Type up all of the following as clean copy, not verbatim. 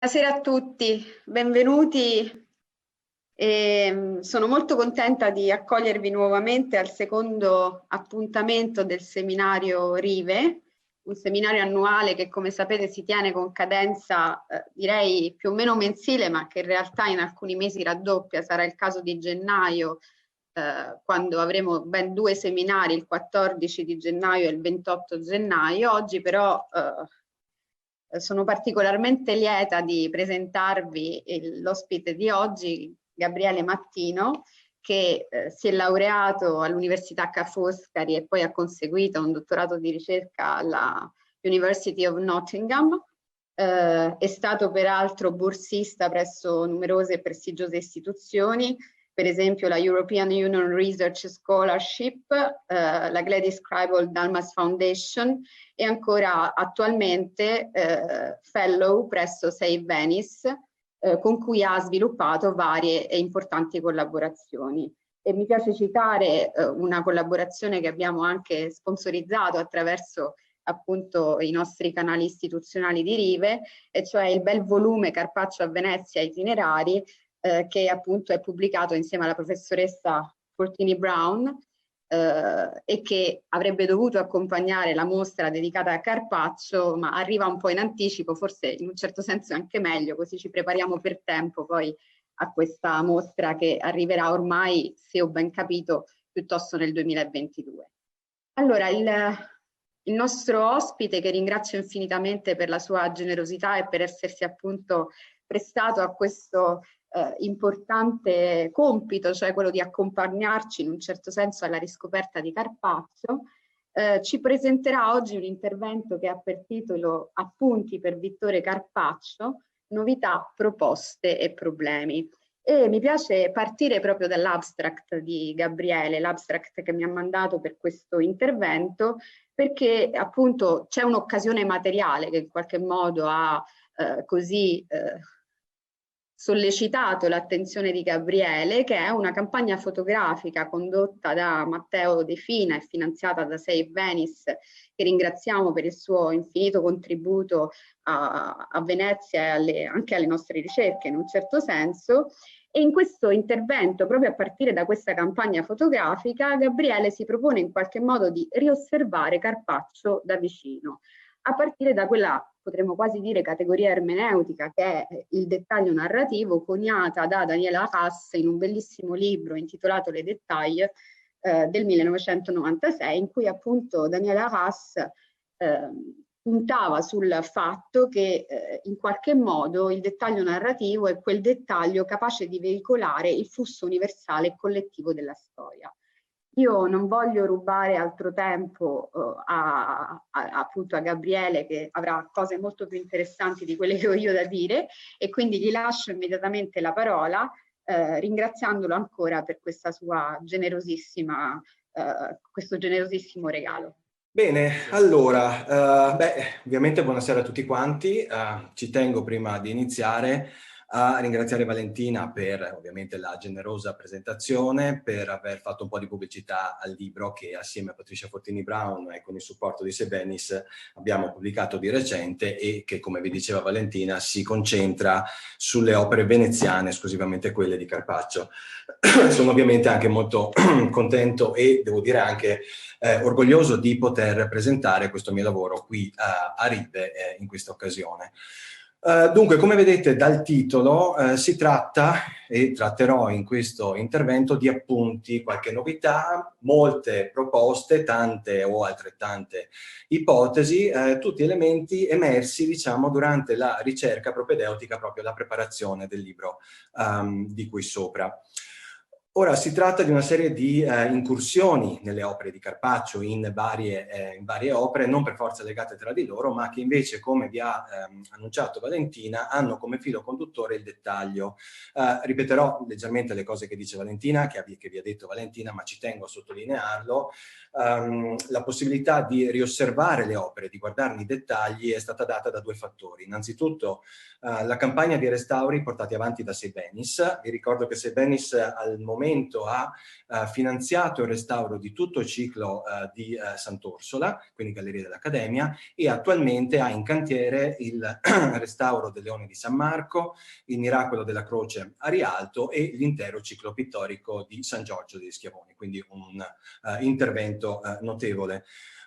Buonasera a tutti, benvenuti. Sono molto contenta di accogliervi nuovamente al secondo appuntamento del seminario Rive, un seminario annuale che, come sapete, si tiene con cadenza direi più o meno mensile, ma che in realtà in alcuni mesi raddoppia. Sarà il caso di gennaio, quando avremo ben due seminari, il 14 di gennaio e il 28 gennaio. Oggi però sono particolarmente lieta di presentarvi l'ospite di oggi, Gabriele Mattino, che si è laureato all'Università Ca' Foscari e poi ha conseguito un dottorato di ricerca alla University of Nottingham. È stato peraltro borsista presso numerose e prestigiose istituzioni, per esempio la European Union Research Scholarship, la Gladys Krybal Dalmas Foundation e ancora attualmente fellow presso Save Venice, con cui ha sviluppato varie e importanti collaborazioni. E mi piace citare una collaborazione che abbiamo anche sponsorizzato attraverso appunto i nostri canali istituzionali di Rive, e cioè il bel volume Carpaccio a Venezia Itinerari, che appunto è pubblicato insieme alla professoressa Fortini Brown, e che avrebbe dovuto accompagnare la mostra dedicata a Carpaccio, ma arriva un po' in anticipo, forse in un certo senso è anche meglio, così ci prepariamo per tempo poi a questa mostra che arriverà ormai, se ho ben capito, piuttosto nel 2022. Allora, il nostro ospite, che ringrazio infinitamente per la sua generosità e per essersi appunto prestato a questo importante compito, cioè quello di accompagnarci in un certo senso alla riscoperta di Carpaccio, ci presenterà oggi un intervento che ha per titolo Appunti per Vittore Carpaccio, novità, proposte e problemi. E mi piace partire proprio dall'abstract di Gabriele, l'abstract che mi ha mandato per questo intervento, perché appunto c'è un'occasione materiale che in qualche modo ha così sollecitato l'attenzione di Gabriele, che è una campagna fotografica condotta da Matteo De Fina e finanziata da Save Venice, che ringraziamo per il suo infinito contributo a Venezia e anche alle nostre ricerche in un certo senso. E in questo intervento, proprio a partire da questa campagna fotografica, Gabriele si propone in qualche modo di riosservare Carpaccio da vicino, a partire da quella, potremmo quasi dire, categoria ermeneutica che è il dettaglio narrativo, coniata da Daniela Haas in un bellissimo libro intitolato Les Détails del 1996, in cui appunto Daniela Haas puntava sul fatto che in qualche modo il dettaglio narrativo è quel dettaglio capace di veicolare il flusso universale e collettivo della storia. Io non voglio rubare altro tempo appunto a Gabriele, che avrà cose molto più interessanti di quelle che ho io da dire, e quindi gli lascio immediatamente la parola, ringraziandolo ancora per questa sua generosissima, questo generosissimo regalo. Bene, allora, ovviamente buonasera a tutti quanti. Ci tengo prima di iniziare a ringraziare Valentina per ovviamente la generosa presentazione, per aver fatto un po' di pubblicità al libro che assieme a Patricia Fortini Brown e con il supporto di Save Venice abbiamo pubblicato di recente e che, come vi diceva Valentina, si concentra sulle opere veneziane, esclusivamente quelle di Carpaccio. Sono ovviamente anche molto contento e devo dire anche orgoglioso di poter presentare questo mio lavoro qui a Rive in questa occasione. Dunque, come vedete dal titolo, si tratta, e tratterò in questo intervento, di appunti, qualche novità, molte proposte, tante o altrettante ipotesi, tutti elementi emersi, diciamo, durante la ricerca propedeutica, proprio la preparazione del libro di qui sopra. Ora, si tratta di una serie di incursioni nelle opere di Carpaccio in varie opere, non per forza legate tra di loro, ma che invece, come vi ha annunciato Valentina, hanno come filo conduttore il dettaglio. Ripeterò leggermente le cose che dice Valentina, che vi ha detto Valentina, ma ci tengo a sottolinearlo. La possibilità di riosservare le opere, di guardarne i dettagli, è stata data da due fattori. Innanzitutto, la campagna di restauri portati avanti da Save Venice. Vi ricordo che Save Venice al momento momento ha finanziato il restauro di tutto il ciclo di Sant'Orsola, quindi Galleria dell'Accademia, e attualmente ha in cantiere il restauro del Leone di San Marco, il Miracolo della Croce a Rialto e l'intero ciclo pittorico di San Giorgio degli Schiavoni, quindi un intervento notevole.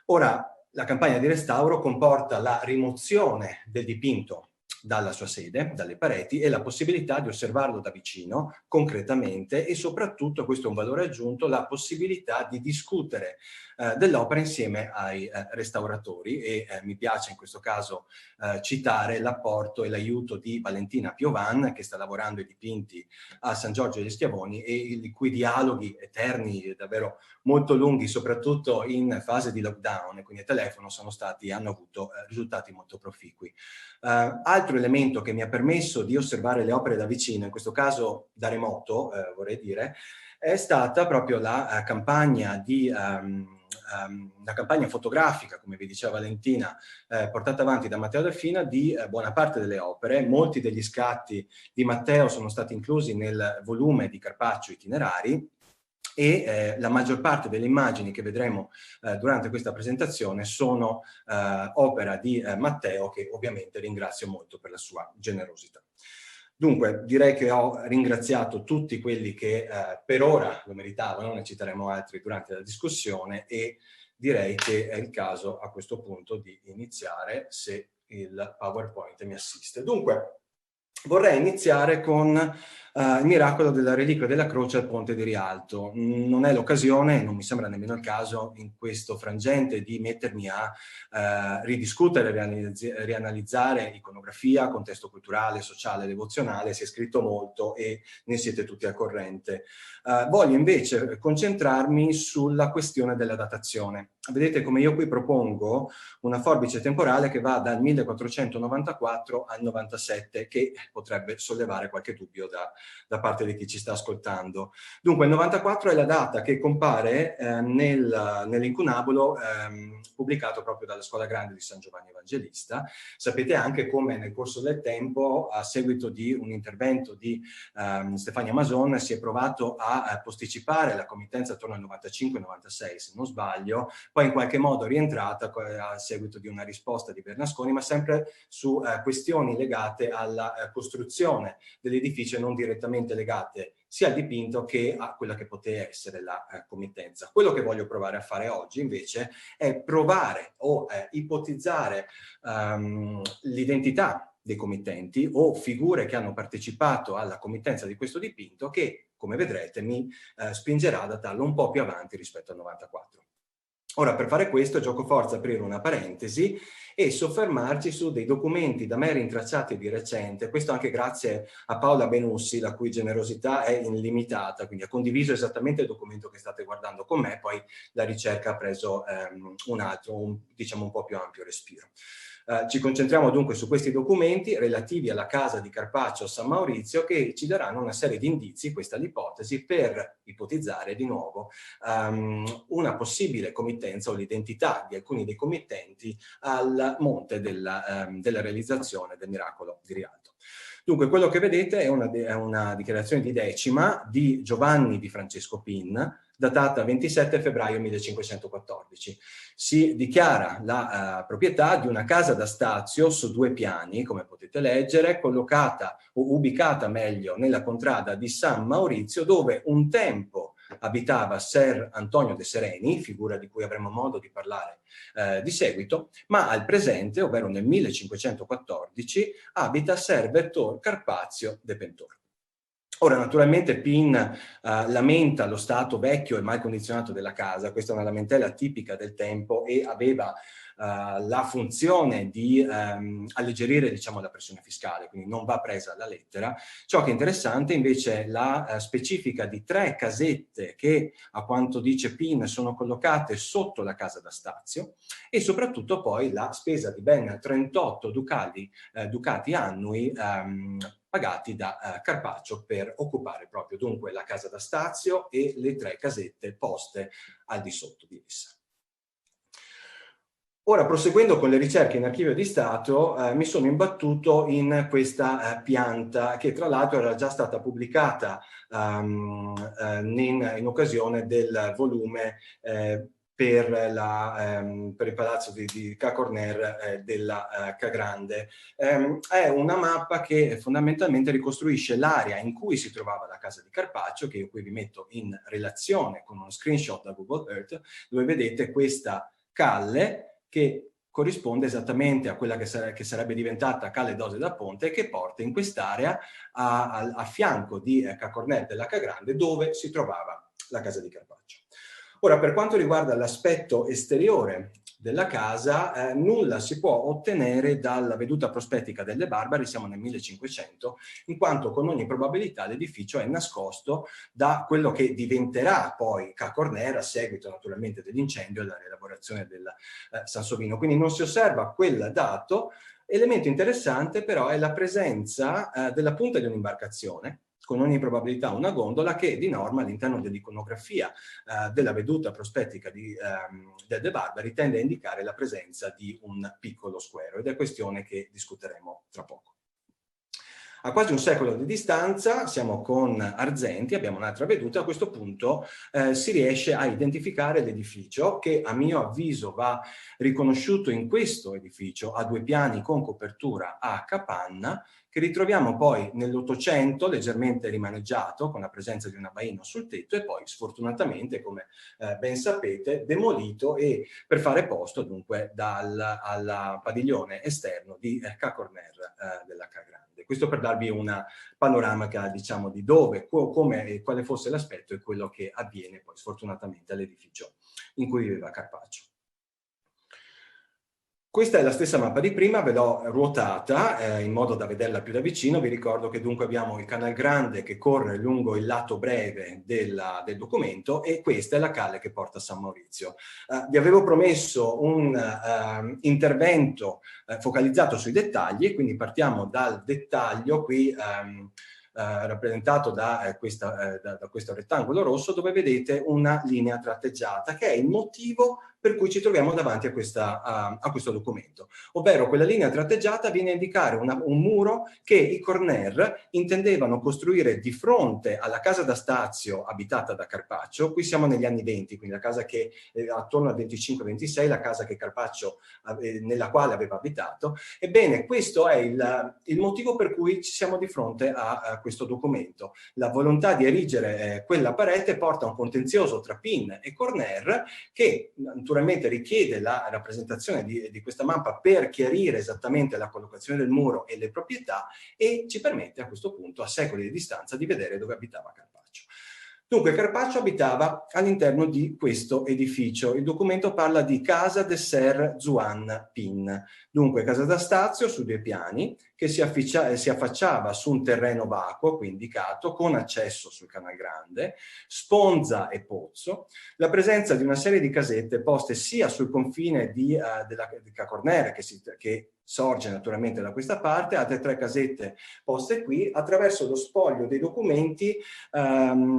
Ora, la campagna di restauro comporta la rimozione del dipinto dalla sua sede, dalle pareti, e la possibilità di osservarlo da vicino, concretamente, e soprattutto, questo è un valore aggiunto, la possibilità di discutere dell'opera insieme ai restauratori, e mi piace in questo caso citare l'apporto e l'aiuto di Valentina Piovan, che sta lavorando i dipinti a San Giorgio degli Schiavoni, e i cui dialoghi eterni, davvero molto lunghi, soprattutto in fase di lockdown, quindi a telefono, hanno avuto risultati molto proficui. Altro elemento che mi ha permesso di osservare le opere da vicino, in questo caso da remoto, vorrei dire, è stata proprio la campagna la campagna fotografica, come vi diceva Valentina, portata avanti da Matteo Delfina, di buona parte delle opere. Molti degli scatti di Matteo sono stati inclusi nel volume di Carpaccio Itinerari, e la maggior parte delle immagini che vedremo durante questa presentazione sono opera di Matteo, che ovviamente ringrazio molto per la sua generosità. Dunque, direi che ho ringraziato tutti quelli che per ora lo meritavano, ne citeremo altri durante la discussione, e direi che è il caso a questo punto di iniziare, se il PowerPoint mi assiste. Dunque, vorrei iniziare con il miracolo della reliquia della croce al Ponte di Rialto. Non è l'occasione, non mi sembra nemmeno il caso in questo frangente, di mettermi a ridiscutere, rianalizzare iconografia, contesto culturale, sociale, devozionale. Si è scritto molto e ne siete tutti al corrente. Voglio invece concentrarmi sulla questione della datazione. Vedete come io qui propongo una forbice temporale che va dal 1494 al 97, che potrebbe sollevare qualche dubbio da parte di chi ci sta ascoltando. Dunque, il 94 è la data che compare nell'incunabolo pubblicato proprio dalla Scuola Grande di San Giovanni Evangelista. Sapete anche come nel corso del tempo, a seguito di un intervento di Stefania Mason, si è provato a posticipare la committenza attorno al 95-96, se non sbaglio, poi in qualche modo rientrata a seguito di una risposta di Bernasconi, ma sempre su questioni legate alla costruzione dell'edificio, non direttamente legate sia al dipinto che a quella che poteva essere la committenza. Quello che voglio provare a fare oggi invece è provare o ipotizzare l'identità dei committenti o figure che hanno partecipato alla committenza di questo dipinto, che, come vedrete, mi spingerà a datarlo un po' più avanti rispetto al 94. Ora, per fare questo, gioco forza aprire una parentesi e soffermarci su dei documenti da me rintracciati di recente, questo anche grazie a Paola Benussi, la cui generosità è illimitata, quindi ha condiviso esattamente il documento che state guardando con me, poi la ricerca ha preso un altro, diciamo un po' più ampio respiro. Ci concentriamo dunque su questi documenti relativi alla casa di Carpaccio a San Maurizio, che ci daranno una serie di indizi, questa è l'ipotesi, per ipotizzare di nuovo una possibile committenza o l'identità di alcuni dei committenti al monte della realizzazione del miracolo di Rialto. Dunque, quello che vedete è una dichiarazione di decima di Giovanni di Francesco Pin, datata 27 febbraio 1514. Si dichiara la proprietà di una casa da stazio su 2 piani, come potete leggere, collocata o ubicata meglio nella contrada di San Maurizio, dove un tempo abitava Ser Antonio de Sereni, figura di cui avremo modo di parlare di seguito, ma al presente, ovvero nel 1514, abita Ser Vettor Carpazio de Pentor. Ora, naturalmente Pin lamenta lo stato vecchio e mal condizionato della casa, questa è una lamentela tipica del tempo e aveva la funzione di alleggerire, diciamo, la pressione fiscale, quindi non va presa alla lettera. Ciò che è interessante invece è la specifica di 3 casette che, a quanto dice Pin, sono collocate sotto la casa da stazio, e soprattutto poi la spesa di ben 38 ducati annui pagati da Carpaccio per occupare proprio dunque la casa da stazio e le 3 casette poste al di sotto di essa. Ora, proseguendo con le ricerche in archivio di Stato, mi sono imbattuto in questa pianta che tra l'altro era già stata pubblicata in occasione del volume per il palazzo di Ca' Corner della Ca' Grande. È una mappa che fondamentalmente ricostruisce l'area in cui si trovava la casa di Carpaccio, che io qui vi metto in relazione con uno screenshot da Google Earth, dove vedete questa calle che corrisponde esattamente a quella che sarebbe diventata Calle Dose da Ponte e che porta in quest'area a fianco di Ca' Corner della Ca' Grande, dove si trovava la casa di Carpaccio. Ora, per quanto riguarda l'aspetto esteriore della casa, nulla si può ottenere dalla veduta prospettica delle Barbari, siamo nel 1500, in quanto con ogni probabilità l'edificio è nascosto da quello che diventerà poi Ca' Corner a seguito naturalmente dell'incendio e della rielaborazione del Sansovino. Quindi non si osserva quel dato. Elemento interessante però è la presenza della punta di un'imbarcazione, con ogni probabilità una gondola, che di norma all'interno dell'iconografia della veduta prospettica De Barbari tende a indicare la presenza di un piccolo squero, ed è questione che discuteremo tra poco. A quasi un secolo di distanza, siamo con Arzenti, abbiamo un'altra veduta. A questo punto si riesce a identificare l'edificio, che a mio avviso va riconosciuto in questo edificio a 2 piani con copertura a capanna, che ritroviamo poi nell'Ottocento leggermente rimaneggiato con la presenza di un abbaino sul tetto e poi sfortunatamente, come ben sapete, demolito e per fare posto dunque al padiglione esterno di Ca' Corner della Ca' Grande. Questo per darvi una panoramica, diciamo, di dove, come e quale fosse l'aspetto e quello che avviene poi sfortunatamente all'edificio in cui viveva Carpaccio. Questa è la stessa mappa di prima, ve l'ho ruotata in modo da vederla più da vicino. Vi ricordo che dunque abbiamo il Canal Grande che corre lungo il lato breve del documento, e questa è la calle che porta a San Maurizio. Vi avevo promesso un intervento focalizzato sui dettagli, quindi partiamo dal dettaglio qui rappresentato da questo rettangolo rosso, dove vedete una linea tratteggiata, che è il motivo per cui ci troviamo davanti a questo documento. Ovvero, quella linea tratteggiata viene a indicare un muro che i Corner intendevano costruire di fronte alla casa da Stazio abitata da Carpaccio. Qui siamo negli anni 20, quindi la casa che attorno al 25-26, la casa che Carpaccio nella quale aveva abitato. Ebbene, questo è il motivo per cui ci siamo di fronte a questo documento. La volontà di erigere quella parete porta a un contenzioso tra Pin e Corner, che naturalmente richiede la rappresentazione di questa mappa per chiarire esattamente la collocazione del muro e le proprietà, e ci permette a questo punto, a secoli di distanza, di vedere dove abitava Carpaccio. Dunque, Carpaccio abitava all'interno di questo edificio. Il documento parla di Casa de Ser Juan Pin. Dunque, casa da Stazio su 2 piani, che si affacciava su un terreno vacuo, qui indicato, con accesso sul Canal Grande, sponza e pozzo, la presenza di una serie di casette poste sia sul confine di Ca' Corner, che sorge naturalmente da questa parte, altre 3 casette poste qui. Attraverso lo spoglio dei documenti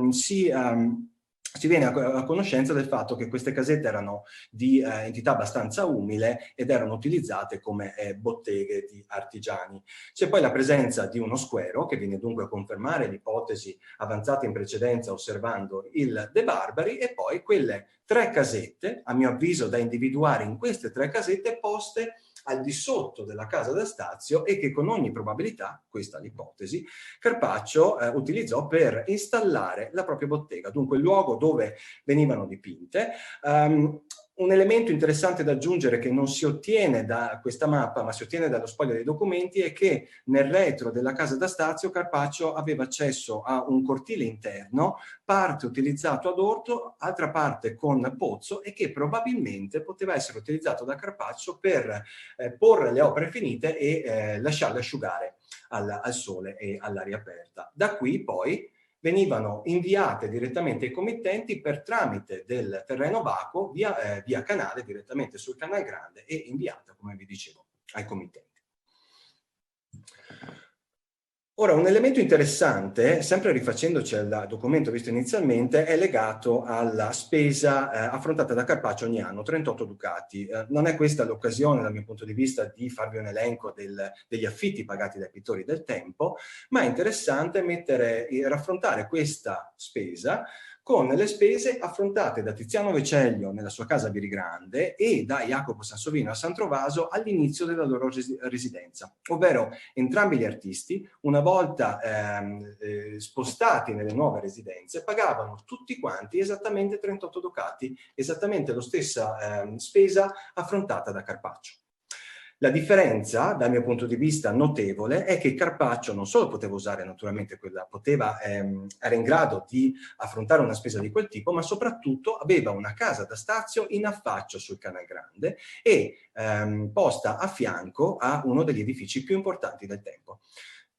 si viene a conoscenza del fatto che queste casette erano di entità abbastanza umile ed erano utilizzate come botteghe di artigiani. C'è poi la presenza di uno squero, che viene dunque a confermare l'ipotesi avanzata in precedenza osservando il De Barbari, e poi quelle 3 casette, a mio avviso da individuare in queste 3 casette poste al di sotto della casa da Stazio, e che con ogni probabilità, questa è l'ipotesi, Carpaccio utilizzò per installare la propria bottega, dunque il luogo dove venivano dipinte. Un elemento interessante da aggiungere, che non si ottiene da questa mappa ma si ottiene dallo spoglio dei documenti, è che nel retro della casa da Stazio Carpaccio aveva accesso a un cortile interno, parte utilizzato ad orto, altra parte con pozzo, e che probabilmente poteva essere utilizzato da Carpaccio per porre le opere finite e lasciarle asciugare al sole e all'aria aperta. Da qui poi venivano inviate direttamente ai committenti per tramite del terreno vacuo via canale direttamente sul Canal Grande, e inviata, come vi dicevo, ai committenti. Ora, un elemento interessante, sempre rifacendoci al documento visto inizialmente, è legato alla spesa affrontata da Carpaccio ogni anno, 38 ducati. Non è questa l'occasione, dal mio punto di vista, di farvi un elenco degli affitti pagati dai pittori del tempo, ma è interessante raffrontare questa spesa con le spese affrontate da Tiziano Vecellio nella sua casa a Virigrande e da Jacopo Sansovino a San Trovaso all'inizio della loro residenza, ovvero entrambi gli artisti, una volta spostati nelle nuove residenze, pagavano tutti quanti esattamente 38 ducati, esattamente la stessa spesa affrontata da Carpaccio. La differenza, dal mio punto di vista notevole, è che Carpaccio non solo poteva usare naturalmente quella, era in grado di affrontare una spesa di quel tipo, ma soprattutto aveva una casa da stazio in affaccio sul Canal Grande e posta a fianco a uno degli edifici più importanti del tempo.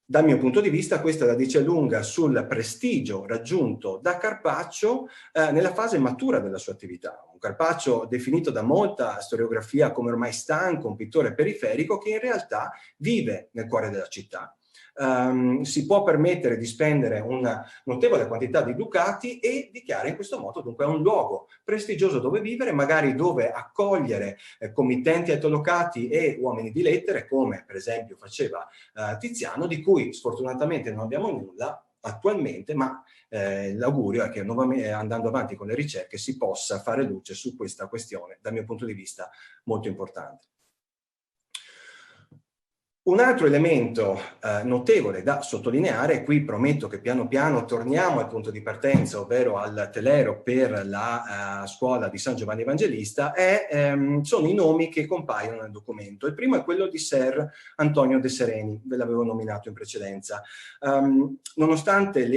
Dal mio punto di vista questa la dice lunga sul prestigio raggiunto da Carpaccio nella fase matura della sua attività. Un Carpaccio definito da molta storiografia come ormai stanco, un pittore periferico che in realtà vive nel cuore della città. Si può permettere di spendere una notevole quantità di ducati e dichiara in questo modo dunque un luogo prestigioso dove vivere, magari dove accogliere committenti altolocati e uomini di lettere, come per esempio faceva Tiziano, di cui sfortunatamente non abbiamo nulla attualmente, ma l'augurio è che andando avanti con le ricerche si possa fare luce su questa questione, dal mio punto di vista molto importante. Un altro elemento notevole da sottolineare, qui prometto che piano piano torniamo al punto di partenza, ovvero al telero per la scuola di San Giovanni Evangelista, sono i nomi che compaiono nel documento. Il primo è quello di Ser Antonio De Sereni, ve l'avevo nominato in precedenza. Nonostante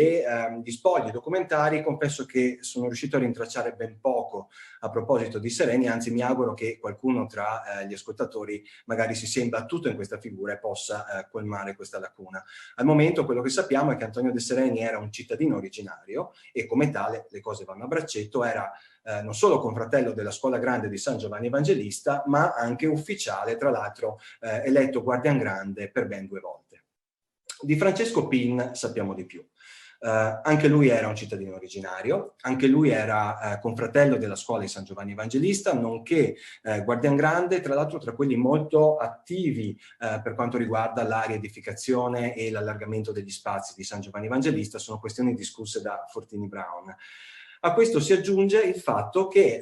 gli spogli documentari, confesso che sono riuscito a rintracciare ben poco a proposito di Sereni, anzi mi auguro che qualcuno tra gli ascoltatori magari si sia imbattuto in questa figura e possa colmare questa lacuna. Al momento quello che sappiamo è che Antonio De Sereni era un cittadino originario e come tale, le cose vanno a braccetto, era non solo confratello della Scuola Grande di San Giovanni Evangelista, ma anche ufficiale, tra l'altro eletto Guardian Grande per ben 2 volte. Di Francesco Pin sappiamo di più. Anche lui era un cittadino originario, anche lui era confratello della scuola di San Giovanni Evangelista, nonché Guardian Grande, tra l'altro tra quelli molto attivi per quanto riguarda la riedificazione e l'allargamento degli spazi di San Giovanni Evangelista, sono questioni discusse da Fortini Brown. A questo si aggiunge il fatto che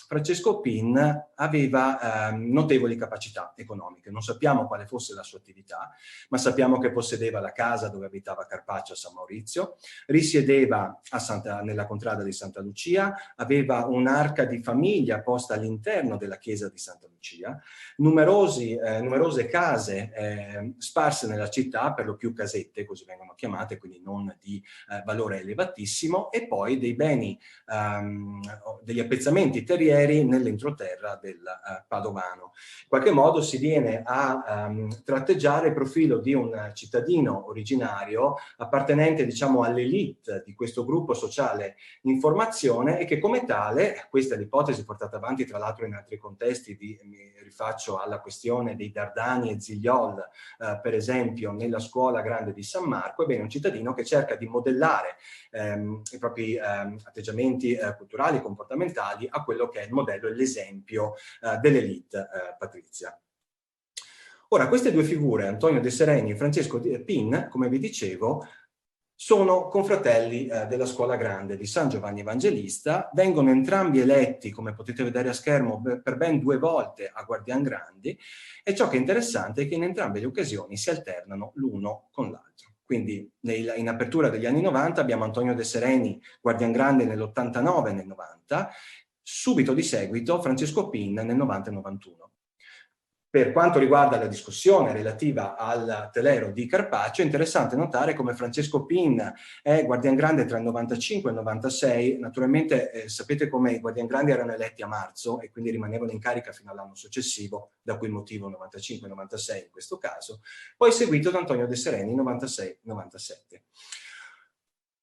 Francesco Pin aveva notevoli capacità economiche. Non sappiamo quale fosse la sua attività, ma sappiamo che possedeva la casa dove abitava Carpaccio a San Maurizio, risiedeva nella contrada di Santa Lucia, aveva un'arca di famiglia posta all'interno della chiesa di Santa Lucia, numerose case sparse nella città, per lo più casette, così vengono chiamate, quindi non di valore elevatissimo, e poi dei beni degli appezzamenti terrieri nell'entroterra del Padovano. In qualche modo si viene a tratteggiare il profilo di un cittadino originario appartenente, diciamo, all'elite di questo gruppo sociale in formazione e che come tale, questa è l'ipotesi portata avanti tra l'altro in altri contesti, mi rifaccio alla questione dei Dardani e Zigliol, per esempio nella Scuola Grande di San Marco, ebbene un cittadino che cerca di modellare i propri atteggiamenti culturali e comportamentali a quello che è il modello e l'esempio dell'elite patrizia. Ora, queste due figure, Antonio De Sereni e Francesco Pin, come vi dicevo, sono confratelli della Scuola Grande di San Giovanni Evangelista, vengono entrambi eletti, come potete vedere a schermo, per ben 2 volte a Guardian Grandi, e ciò che è interessante è che in entrambe le occasioni si alternano l'uno con l'altro. Quindi in apertura degli anni 90 abbiamo Antonio De Sereni, Guardian Grande nell'89 e nel 90, subito di seguito Francesco Pin nel 90 e 91. Per quanto riguarda la discussione relativa al telero di Carpaccio, è interessante notare come Francesco Pin è Guardian Grande tra il 95 e il 96. Naturalmente sapete come i Guardian Grandi erano eletti a marzo e quindi rimanevano in carica fino all'anno successivo, da quel motivo 95-96 in questo caso, poi seguito da Antonio De Sereni 96-97.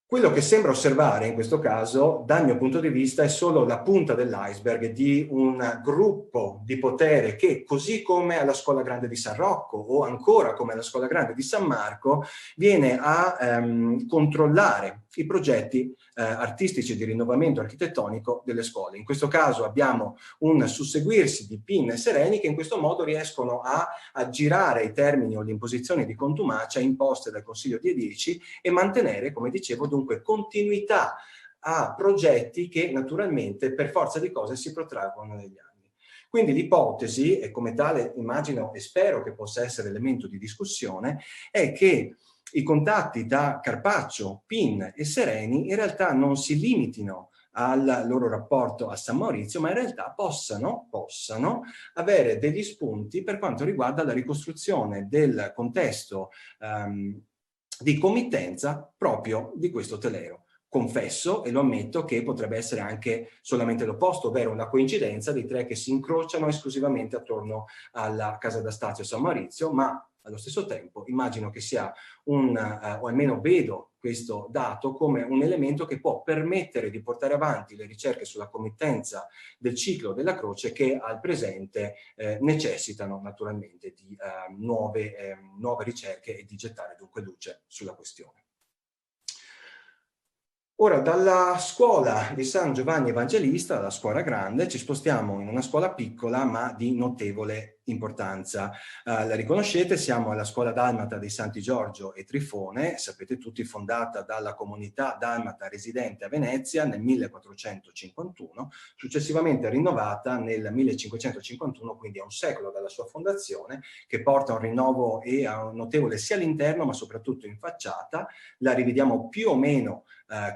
Quello che sembra osservare in questo caso, dal mio punto di vista, è solo la punta dell'iceberg di un gruppo di potere che, così come alla Scuola Grande di San Rocco o ancora come alla Scuola Grande di San Marco, viene a controllare i progetti artistici di rinnovamento architettonico delle scuole. In questo caso abbiamo un susseguirsi di PIN e Sereni che in questo modo riescono a aggirare i termini o le imposizioni di contumacia imposte dal Consiglio di Edici e mantenere, come dicevo, dunque continuità a progetti che naturalmente per forza di cose si protraggono negli anni. Quindi l'ipotesi, e come tale immagino e spero che possa essere elemento di discussione, è che i contatti da Carpaccio, PIN e Sereni in realtà non si limitino al loro rapporto a San Maurizio, ma in realtà possano avere degli spunti per quanto riguarda la ricostruzione del contesto di committenza proprio di questo telero. Confesso e lo ammetto che potrebbe essere anche solamente l'opposto, ovvero una coincidenza dei tre che si incrociano esclusivamente attorno alla casa da Stazio San Maurizio, ma allo stesso tempo immagino che sia o almeno vedo questo dato come un elemento che può permettere di portare avanti le ricerche sulla committenza del ciclo della croce che al presente necessitano naturalmente di nuove ricerche e di gettare dunque luce sulla questione. Ora, dalla scuola di San Giovanni Evangelista, la scuola grande, ci spostiamo in una scuola piccola ma di notevole importanza. La riconoscete, siamo alla scuola dalmata dei Santi Giorgio e Trifone, sapete tutti fondata dalla comunità dalmata residente a Venezia nel 1451, successivamente rinnovata nel 1551, quindi a un secolo dalla sua fondazione, che porta a un rinnovo e a un notevole sia all'interno ma soprattutto in facciata. La rivediamo più o meno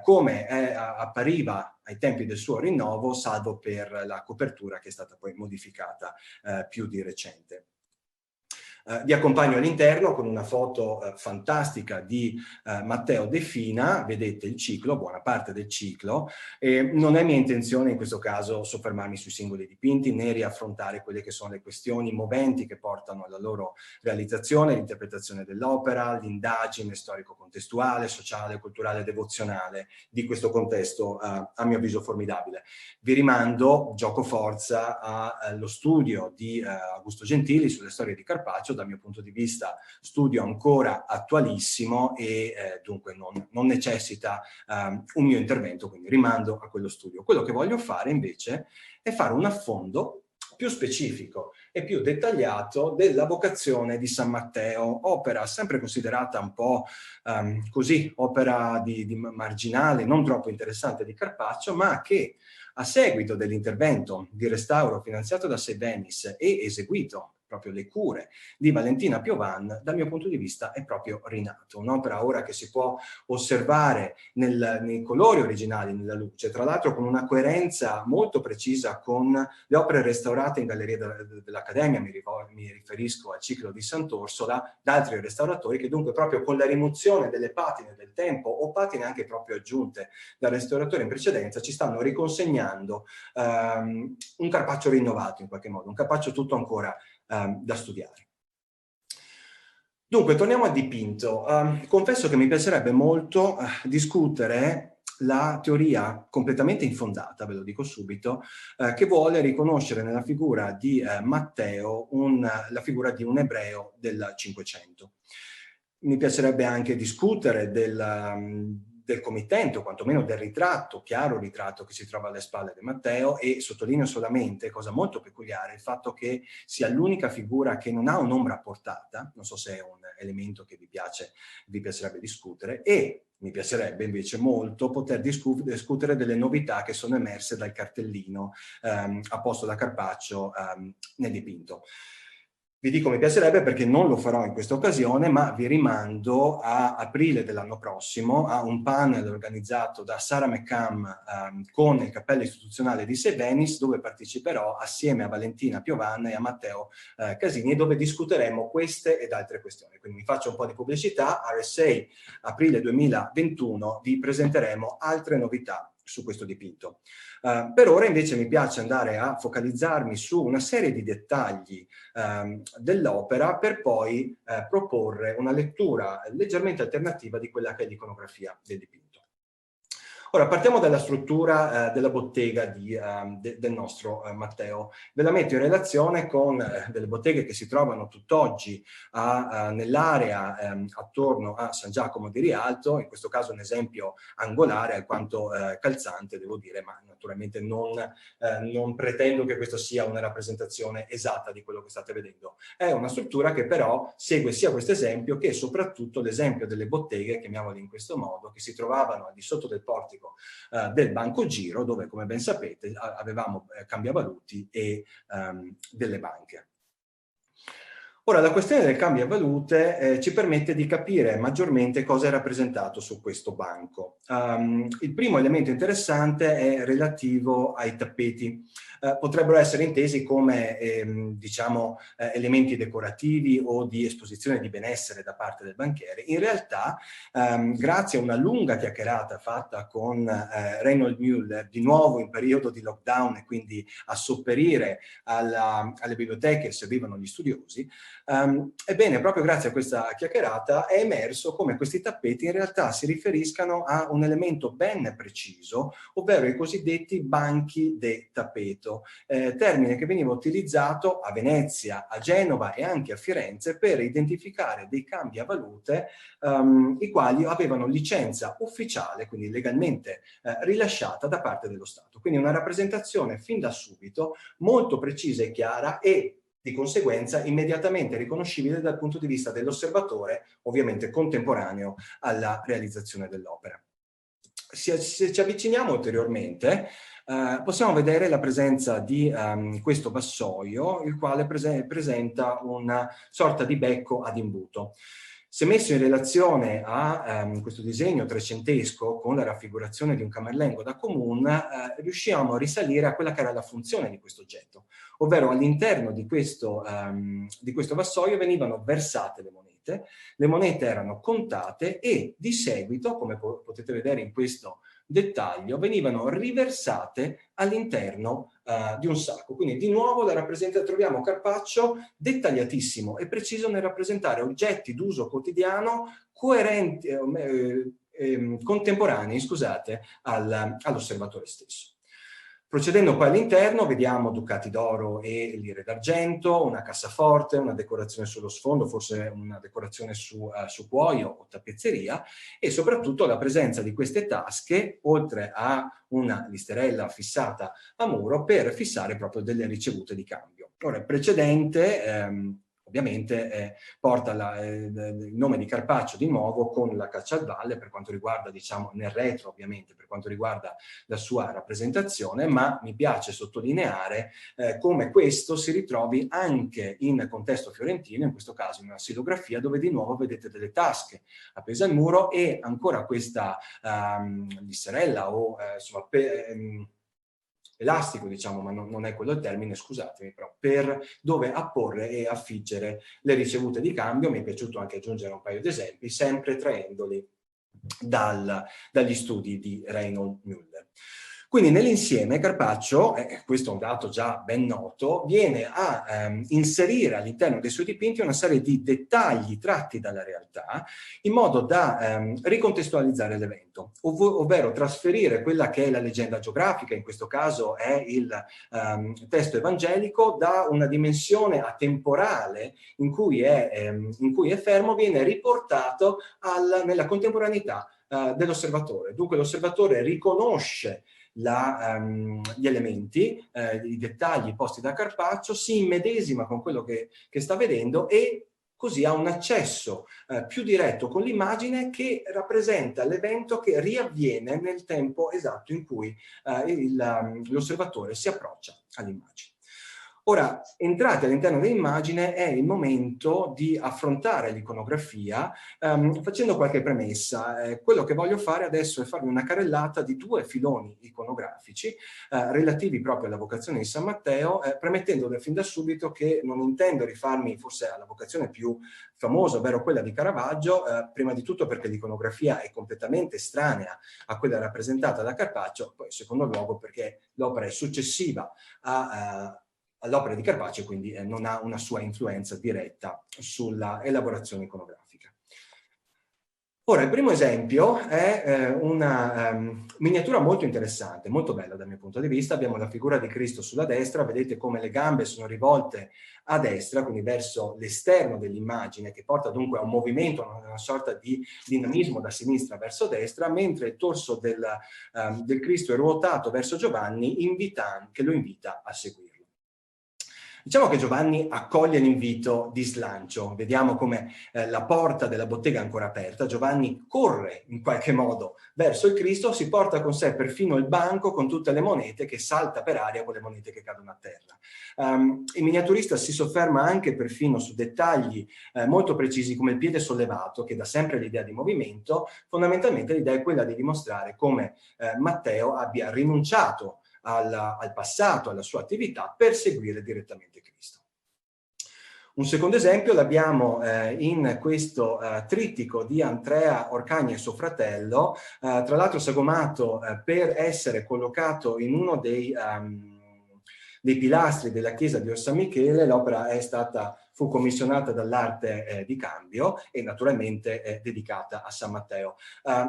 come appariva ai tempi del suo rinnovo, salvo per la copertura che è stata poi modificata più di recente. Vi accompagno all'interno con una foto fantastica di Matteo De Fina, vedete il ciclo, buona parte del ciclo, e non è mia intenzione in questo caso soffermarmi sui singoli dipinti né riaffrontare quelle che sono le questioni moventi che portano alla loro realizzazione, l'interpretazione dell'opera, l'indagine storico-contestuale, sociale, culturale, devozionale di questo contesto a mio avviso formidabile. Vi rimando, gioco forza, allo studio di Augusto Gentili sulle storie di Carpaccio, dal mio punto di vista studio ancora attualissimo e dunque non necessita un mio intervento, quindi rimando a quello studio. Quello che voglio fare invece è fare un affondo più specifico e più dettagliato della vocazione di San Matteo, opera sempre considerata un po' così, opera di marginale, non troppo interessante di Carpaccio, ma che a seguito dell'intervento di restauro finanziato da Sebenis e eseguito proprio le cure di Valentina Piovan, dal mio punto di vista è proprio rinato. Un'opera ora che si può osservare nei colori originali, nella luce, tra l'altro con una coerenza molto precisa con le opere restaurate in Galleria dell'Accademia, mi riferisco al ciclo di Sant'Orsola, da altri restauratori che dunque proprio con la rimozione delle patine del tempo o patine anche proprio aggiunte dal restauratore in precedenza ci stanno riconsegnando un Carpaccio rinnovato in qualche modo, un Carpaccio tutto ancora da studiare. Dunque, torniamo al dipinto. Confesso che mi piacerebbe molto discutere la teoria completamente infondata, ve lo dico subito, che vuole riconoscere nella figura di Matteo la figura di un ebreo del Cinquecento. Mi piacerebbe anche discutere del committente, o quantomeno del ritratto, chiaro ritratto che si trova alle spalle di Matteo, e sottolineo solamente, cosa molto peculiare, il fatto che sia l'unica figura che non ha un'ombra portata, non so se è un elemento che vi piacerebbe discutere, e mi piacerebbe invece molto poter discutere delle novità che sono emerse dal cartellino apposto da Carpaccio nel dipinto. Vi dico mi piacerebbe perché non lo farò in questa occasione, ma vi rimando a aprile dell'anno prossimo a un panel organizzato da Sara McCann con il cappello istituzionale di Sebenis, dove parteciperò assieme a Valentina Piovan e a Matteo Casini, e dove discuteremo queste ed altre questioni. Quindi mi faccio un po' di pubblicità. RSA aprile 2021 vi presenteremo altre novità su questo dipinto. Per ora invece mi piace andare a focalizzarmi su una serie di dettagli dell'opera per poi proporre una lettura leggermente alternativa di quella che è l'iconografia del dipinto. Ora, partiamo dalla struttura della bottega del nostro Matteo. Ve la metto in relazione con delle botteghe che si trovano tutt'oggi nell'area attorno a San Giacomo di Rialto, in questo caso un esempio angolare alquanto calzante, devo dire, ma naturalmente non pretendo che questa sia una rappresentazione esatta di quello che state vedendo. È una struttura che però segue sia questo esempio che soprattutto l'esempio delle botteghe, chiamiamole in questo modo, che si trovavano al di sotto del portico del Banco Giro, dove, come ben sapete, avevamo cambiavaluti e delle banche. Ora, la questione del cambiavalute ci permette di capire maggiormente cosa è rappresentato su questo banco. Il primo elemento interessante è relativo ai tappeti. Potrebbero essere intesi come diciamo, elementi decorativi o di esposizione di benessere da parte del banchiere. In realtà, grazie a una lunga chiacchierata fatta con Reinhold Müller, di nuovo in periodo di lockdown e quindi a sopperire alle biblioteche che servivano gli studiosi, ebbene, proprio grazie a questa chiacchierata è emerso come questi tappeti in realtà si riferiscano a un elemento ben preciso, ovvero i cosiddetti banchi de tappeto, termine che veniva utilizzato a Venezia, a Genova e anche a Firenze per identificare dei cambiavalute i quali avevano licenza ufficiale, quindi legalmente rilasciata da parte dello Stato. Quindi una rappresentazione fin da subito molto precisa e chiara e di conseguenza immediatamente riconoscibile dal punto di vista dell'osservatore, ovviamente contemporaneo alla realizzazione dell'opera. Se ci avviciniamo ulteriormente, possiamo vedere la presenza di questo vassoio, il quale presenta una sorta di becco ad imbuto. Se messo in relazione a questo disegno trecentesco con la raffigurazione di un camerlengo da comune, riusciamo a risalire a quella che era la funzione di questo oggetto, ovvero all'interno di questo vassoio venivano versate le monete erano contate e di seguito, come potete vedere in questo dettaglio, venivano riversate all'interno di un sacco. Quindi di nuovo troviamo Carpaccio dettagliatissimo e preciso nel rappresentare oggetti d'uso quotidiano coerenti, contemporanei, scusate, all'osservatore stesso. Procedendo poi all'interno vediamo ducati d'oro e lire d'argento, una cassaforte, una decorazione sullo sfondo, forse una decorazione su cuoio o tappezzeria e soprattutto la presenza di queste tasche, oltre a una listerella fissata a muro per fissare proprio delle ricevute di cambio. Ora, il precedente ovviamente porta il nome di Carpaccio di nuovo con la caccia al valle per quanto riguarda, diciamo, nel retro ovviamente, per quanto riguarda la sua rappresentazione, ma mi piace sottolineare come questo si ritrovi anche in contesto fiorentino, in questo caso in una silografia, dove di nuovo vedete delle tasche appese al muro e ancora questa listerella o insomma, elastico, diciamo, ma non è quello il termine, scusatemi, però, per dove apporre e affiggere le ricevute di cambio. Mi è piaciuto anche aggiungere un paio di esempi, sempre traendoli dagli studi di Reinhold Müller. Quindi nell'insieme Carpaccio, questo è un dato già ben noto, viene a inserire all'interno dei suoi dipinti una serie di dettagli tratti dalla realtà in modo da ricontestualizzare l'evento, ovvero trasferire quella che è la leggenda geografica, in questo caso è il testo evangelico, da una dimensione atemporale in cui è fermo, viene riportato nella contemporaneità dell'osservatore. Dunque l'osservatore riconosce gli elementi, i dettagli posti da Carpaccio, si immedesima con quello che sta vedendo e così ha un accesso più diretto con l'immagine che rappresenta l'evento che riavviene nel tempo esatto in cui l'osservatore si approccia all'immagine. Ora, entrati all'interno dell'immagine, è il momento di affrontare l'iconografia facendo qualche premessa. Quello che voglio fare adesso è farvi una carrellata di due filoni iconografici relativi proprio alla vocazione di San Matteo, premettendo fin da subito che non intendo rifarmi forse alla vocazione più famosa, ovvero quella di Caravaggio, prima di tutto perché l'iconografia è completamente estranea a quella rappresentata da Carpaccio, poi in secondo luogo perché l'opera è successiva all'opera di Carpaccio, quindi non ha una sua influenza diretta sulla elaborazione iconografica. Ora, il primo esempio è una miniatura molto interessante, molto bella dal mio punto di vista. Abbiamo la figura di Cristo sulla destra, vedete come le gambe sono rivolte a destra, quindi verso l'esterno dell'immagine, che porta dunque a un movimento, a una sorta di dinamismo da sinistra verso destra, mentre il torso del Cristo è ruotato verso Giovanni, che lo invita a seguirlo. Diciamo che Giovanni accoglie l'invito di slancio, vediamo come la porta della bottega è ancora aperta, Giovanni corre in qualche modo verso il Cristo, si porta con sé perfino il banco con tutte le monete, che salta per aria con le monete che cadono a terra. Il miniaturista si sofferma anche perfino su dettagli molto precisi come il piede sollevato, che dà sempre l'idea di movimento. Fondamentalmente l'idea è quella di dimostrare come Matteo abbia rinunciato al passato, alla sua attività, per seguire direttamente Cristo. Un secondo esempio l'abbiamo in questo trittico di Andrea Orcagna e suo fratello, tra l'altro sagomato per essere collocato in uno dei pilastri della chiesa di San Michele. L'opera fu commissionata dall'Arte di Cambio e naturalmente è dedicata a San Matteo.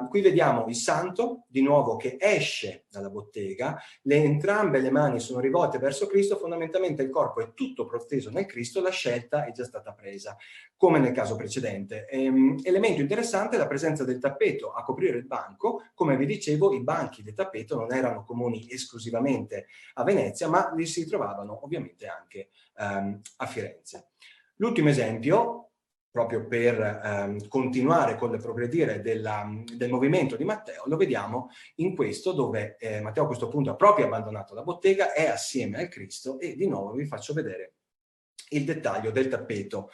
Qui vediamo il santo, di nuovo, che esce dalla bottega, entrambe le mani sono rivolte verso Cristo, fondamentalmente il corpo è tutto proteso nel Cristo, la scelta è già stata presa, come nel caso precedente. Elemento interessante è la presenza del tappeto a coprire il banco. Come vi dicevo, i banchi del tappeto non erano comuni esclusivamente a Venezia, ma li si trovavano ovviamente anche a Firenze. L'ultimo esempio, proprio per continuare con il progredire del movimento di Matteo, lo vediamo in questo, dove Matteo a questo punto ha proprio abbandonato la bottega, è assieme al Cristo, e di nuovo vi faccio vedere il dettaglio del tappeto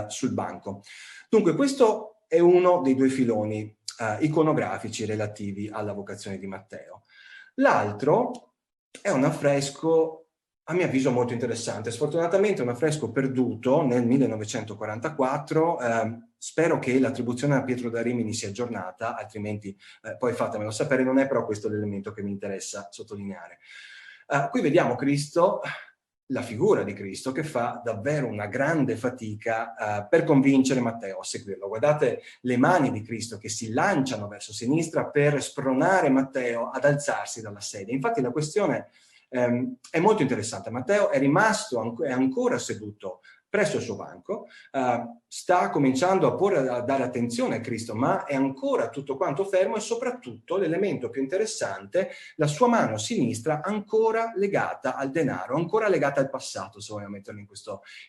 sul banco. Dunque, questo è uno dei due filoni iconografici relativi alla vocazione di Matteo. L'altro è un affresco a mio avviso molto interessante. Sfortunatamente è un affresco perduto nel 1944, spero che l'attribuzione a Pietro da Rimini sia aggiornata, altrimenti poi fatemelo sapere, non è però questo l'elemento che mi interessa sottolineare. Qui vediamo Cristo, la figura di Cristo, che fa davvero una grande fatica per convincere Matteo a seguirlo. Guardate le mani di Cristo che si lanciano verso sinistra per spronare Matteo ad alzarsi dalla sedia. Infatti la questione è molto interessante. Matteo è rimasto, è ancora seduto presso il suo banco, sta cominciando a dare attenzione a Cristo, ma è ancora tutto quanto fermo, e soprattutto l'elemento più interessante, la sua mano sinistra ancora legata al denaro, ancora legata al passato, se vogliamo metterlo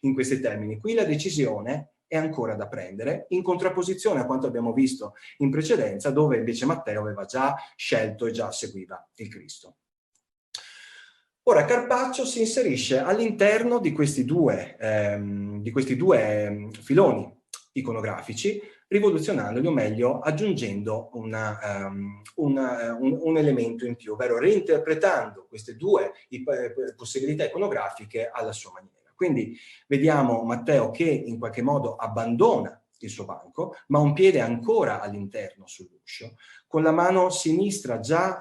in questi termini. Qui la decisione è ancora da prendere, in contrapposizione a quanto abbiamo visto in precedenza, dove invece Matteo aveva già scelto e già seguiva il Cristo. Ora, Carpaccio si inserisce all'interno di questi due filoni iconografici, rivoluzionandoli, o meglio, aggiungendo un elemento in più, ovvero reinterpretando queste due possibilità iconografiche alla sua maniera. Quindi vediamo Matteo che in qualche modo abbandona il suo banco, ma un piede ancora all'interno sull'uscio. Con la mano sinistra già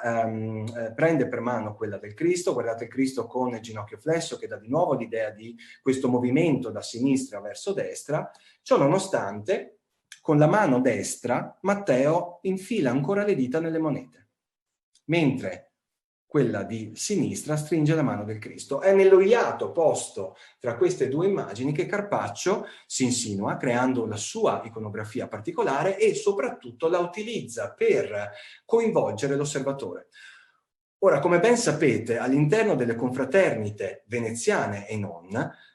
prende per mano quella del Cristo. Guardate il Cristo con il ginocchio flesso, che dà di nuovo l'idea di questo movimento da sinistra verso destra. Ciò nonostante, con la mano destra Matteo infila ancora le dita nelle monete, mentre quella di sinistra stringe la mano del Cristo. È nello iato posto tra queste due immagini che Carpaccio si insinua, creando la sua iconografia particolare, e soprattutto la utilizza per coinvolgere l'osservatore. Ora, come ben sapete, all'interno delle confraternite veneziane e non,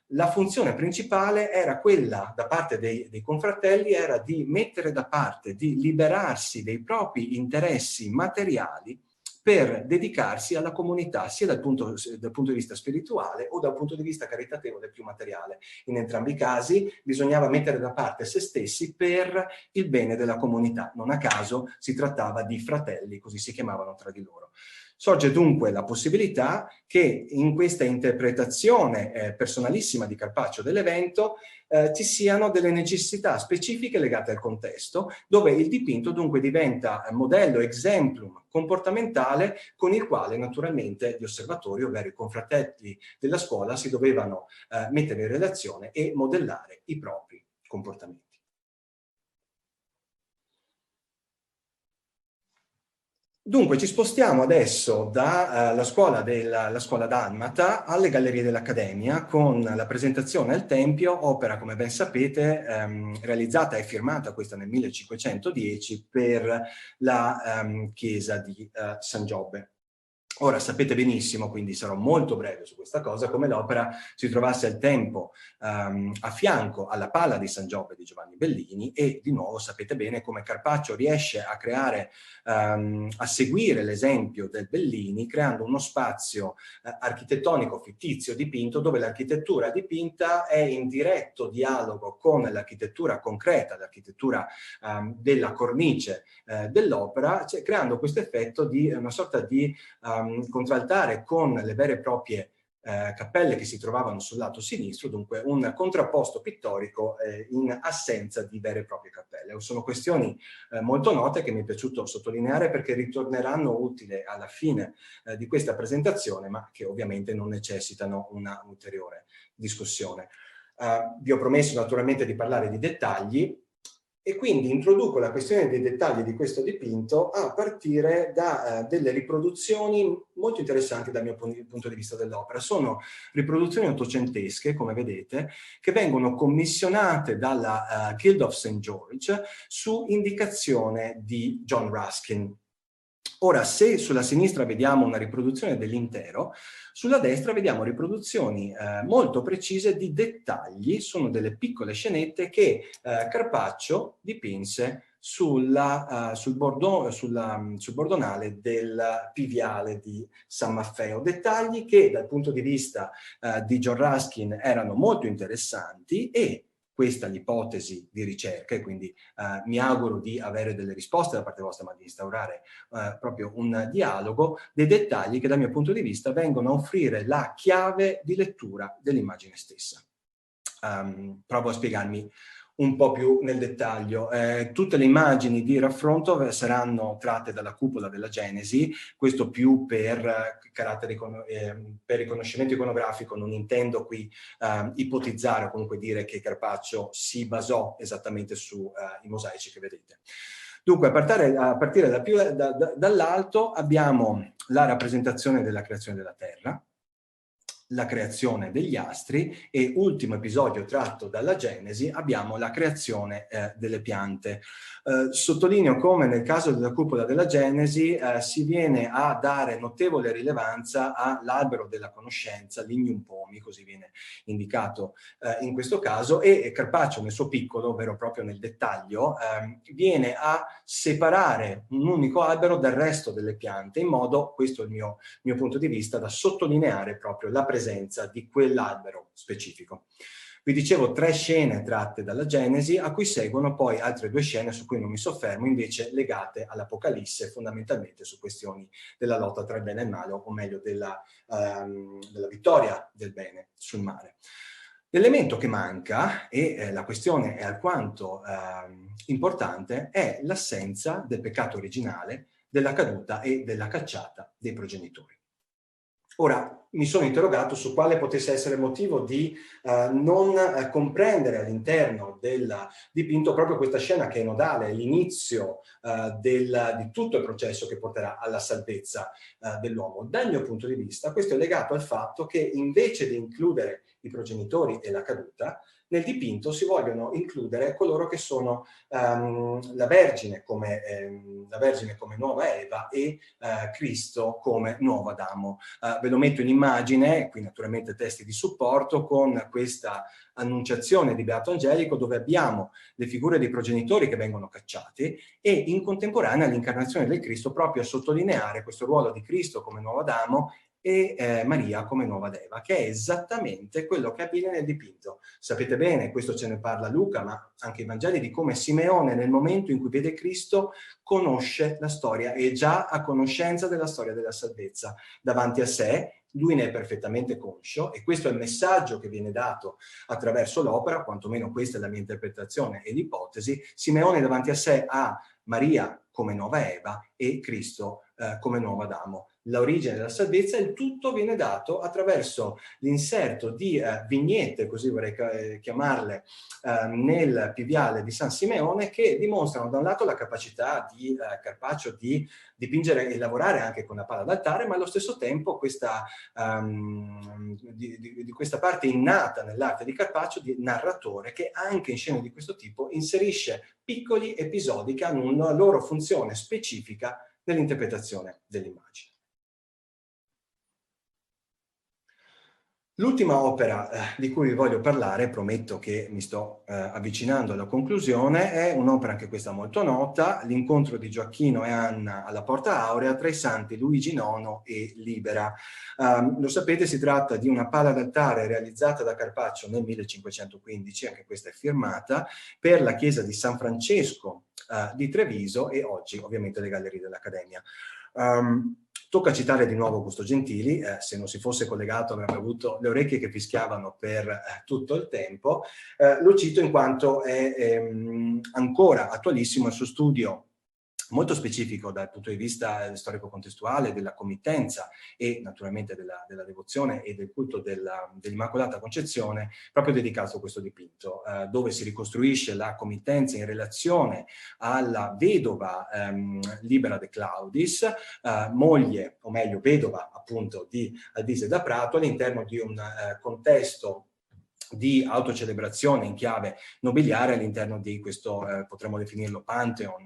la funzione principale era quella, da parte dei confratelli, era di mettere da parte, di liberarsi dei propri interessi materiali per dedicarsi alla comunità, sia dal punto di vista spirituale o dal punto di vista caritatevole più materiale. In entrambi i casi bisognava mettere da parte se stessi per il bene della comunità. Non a caso si trattava di fratelli, così si chiamavano tra di loro. Sorge dunque la possibilità che in questa interpretazione personalissima di Carpaccio dell'evento ci siano delle necessità specifiche legate al contesto, dove il dipinto dunque diventa modello, exemplum comportamentale, con il quale naturalmente gli osservatori, ovvero i confratelli della scuola, si dovevano mettere in relazione e modellare i propri comportamenti. Dunque, ci spostiamo adesso dalla scuola dalmata alle Gallerie dell'Accademia con la presentazione al Tempio, opera, come ben sapete, realizzata e firmata questa nel 1510 per la chiesa di San Giobbe. Ora sapete benissimo, quindi sarò molto breve su questa cosa, come l'opera si trovasse al tempo a fianco alla Palla di San Giobbe di Giovanni Bellini e di nuovo sapete bene come Carpaccio riesce a creare, a seguire l'esempio del Bellini creando uno spazio architettonico fittizio dipinto dove l'architettura dipinta è in diretto dialogo con l'architettura concreta, l'architettura della cornice dell'opera, cioè, creando questo effetto di una sorta di contraltare con le vere e proprie cappelle che si trovavano sul lato sinistro, dunque un contrapposto pittorico in assenza di vere e proprie cappelle. Sono questioni molto note che mi è piaciuto sottolineare perché ritorneranno utili alla fine di questa presentazione, ma che ovviamente non necessitano una ulteriore discussione. Vi ho promesso naturalmente di parlare di dettagli, e quindi introduco la questione dei dettagli di questo dipinto a partire da delle riproduzioni molto interessanti dal mio punto di vista dell'opera. Sono riproduzioni ottocentesche, come vedete, che vengono commissionate dalla Guild of St. George su indicazione di John Ruskin. Ora, se sulla sinistra vediamo una riproduzione dell'intero, sulla destra vediamo riproduzioni molto precise di dettagli, sono delle piccole scenette che Carpaccio dipinse sul bordonale del piviale di San Maffeo. Dettagli che dal punto di vista di John Ruskin erano molto interessanti e questa è l'ipotesi di ricerca e quindi mi auguro di avere delle risposte da parte vostra, ma di instaurare proprio un dialogo, dei dettagli che dal mio punto di vista vengono a offrire la chiave di lettura dell'immagine stessa. Provo a spiegarmi un po' più nel dettaglio. Tutte le immagini di raffronto saranno tratte dalla cupola della Genesi, questo più per per riconoscimento iconografico, non intendo qui ipotizzare o comunque dire che Carpaccio si basò esattamente sui mosaici che vedete. Dunque, a partire dall'alto abbiamo la rappresentazione della creazione della Terra, la creazione degli astri e ultimo episodio tratto dalla Genesi abbiamo la creazione delle piante. Sottolineo come nel caso della cupola della Genesi si viene a dare notevole rilevanza all'albero della conoscenza, Lignum Pomi, così viene indicato in questo caso, e Carpaccio nel suo piccolo, ovvero proprio nel dettaglio, viene a separare un unico albero dal resto delle piante in modo, questo è il mio punto di vista, da sottolineare proprio la presenza di quell'albero specifico. Vi dicevo 3 scene tratte dalla Genesi, a cui seguono poi altre 2 scene su cui non mi soffermo, invece legate all'Apocalisse, fondamentalmente su questioni della lotta tra il bene e il male, o meglio della vittoria del bene sul male. L'elemento che manca, e la questione è alquanto importante, è l'assenza del peccato originale, della caduta e della cacciata dei progenitori. Ora, mi sono interrogato su quale potesse essere il motivo di non comprendere all'interno del dipinto proprio questa scena che è nodale, l'inizio di tutto il processo che porterà alla salvezza dell'uomo. Dal mio punto di vista, questo è legato al fatto che invece di includere i progenitori e la caduta, nel dipinto si vogliono includere coloro che sono la Vergine come nuova Eva e Cristo come nuovo Adamo. Ve lo metto in immagine, qui naturalmente testi di supporto, con questa annunciazione di Beato Angelico dove abbiamo le figure dei progenitori che vengono cacciati e in contemporanea l'incarnazione del Cristo proprio a sottolineare questo ruolo di Cristo come nuovo Adamo e Maria come nuova Eva, che è esattamente quello che avviene nel dipinto. Sapete bene, questo ce ne parla Luca, ma anche i Vangeli, di come Simeone nel momento in cui vede Cristo conosce la storia, è già a conoscenza della storia della salvezza davanti a sé. Lui ne è perfettamente conscio e questo è il messaggio che viene dato attraverso l'opera, quantomeno questa è la mia interpretazione e l'ipotesi. Simeone davanti a sé ha Maria come nuova Eva e Cristo come nuovo Adamo. l'origine della salvezza, il tutto viene dato attraverso l'inserto di vignette, così vorrei chiamarle, nel piviale di San Simeone, che dimostrano da un lato la capacità di Carpaccio di dipingere e lavorare anche con la pala d'altare, ma allo stesso tempo questa, di questa parte innata nell'arte di Carpaccio di narratore, che anche in scene di questo tipo inserisce piccoli episodi che hanno una loro funzione specifica nell'interpretazione dell'immagine. L'ultima opera di cui vi voglio parlare, prometto che mi sto avvicinando alla conclusione, è un'opera anche questa molto nota, L'incontro di Gioacchino e Anna alla Porta Aurea tra i santi Luigi IX e Libera. Lo sapete, si tratta di una pala d'altare realizzata da Carpaccio nel 1515, anche questa è firmata, per la chiesa di San Francesco di Treviso e oggi ovviamente le Gallerie dell'Accademia. Tocca citare di nuovo Augusto Gentili, se non si fosse collegato avrebbe avuto le orecchie che fischiavano per tutto il tempo. Lo cito in quanto è ancora attualissimo il suo studio, molto specifico dal punto di vista storico-contestuale, della committenza e naturalmente della devozione e del culto dell'Immacolata Concezione, proprio dedicato a questo dipinto, dove si ricostruisce la committenza in relazione alla vedova Libera de Claudis, moglie, o meglio vedova appunto di Albise da Prato, all'interno di un contesto di autocelebrazione in chiave nobiliare all'interno di questo, potremmo definirlo, pantheon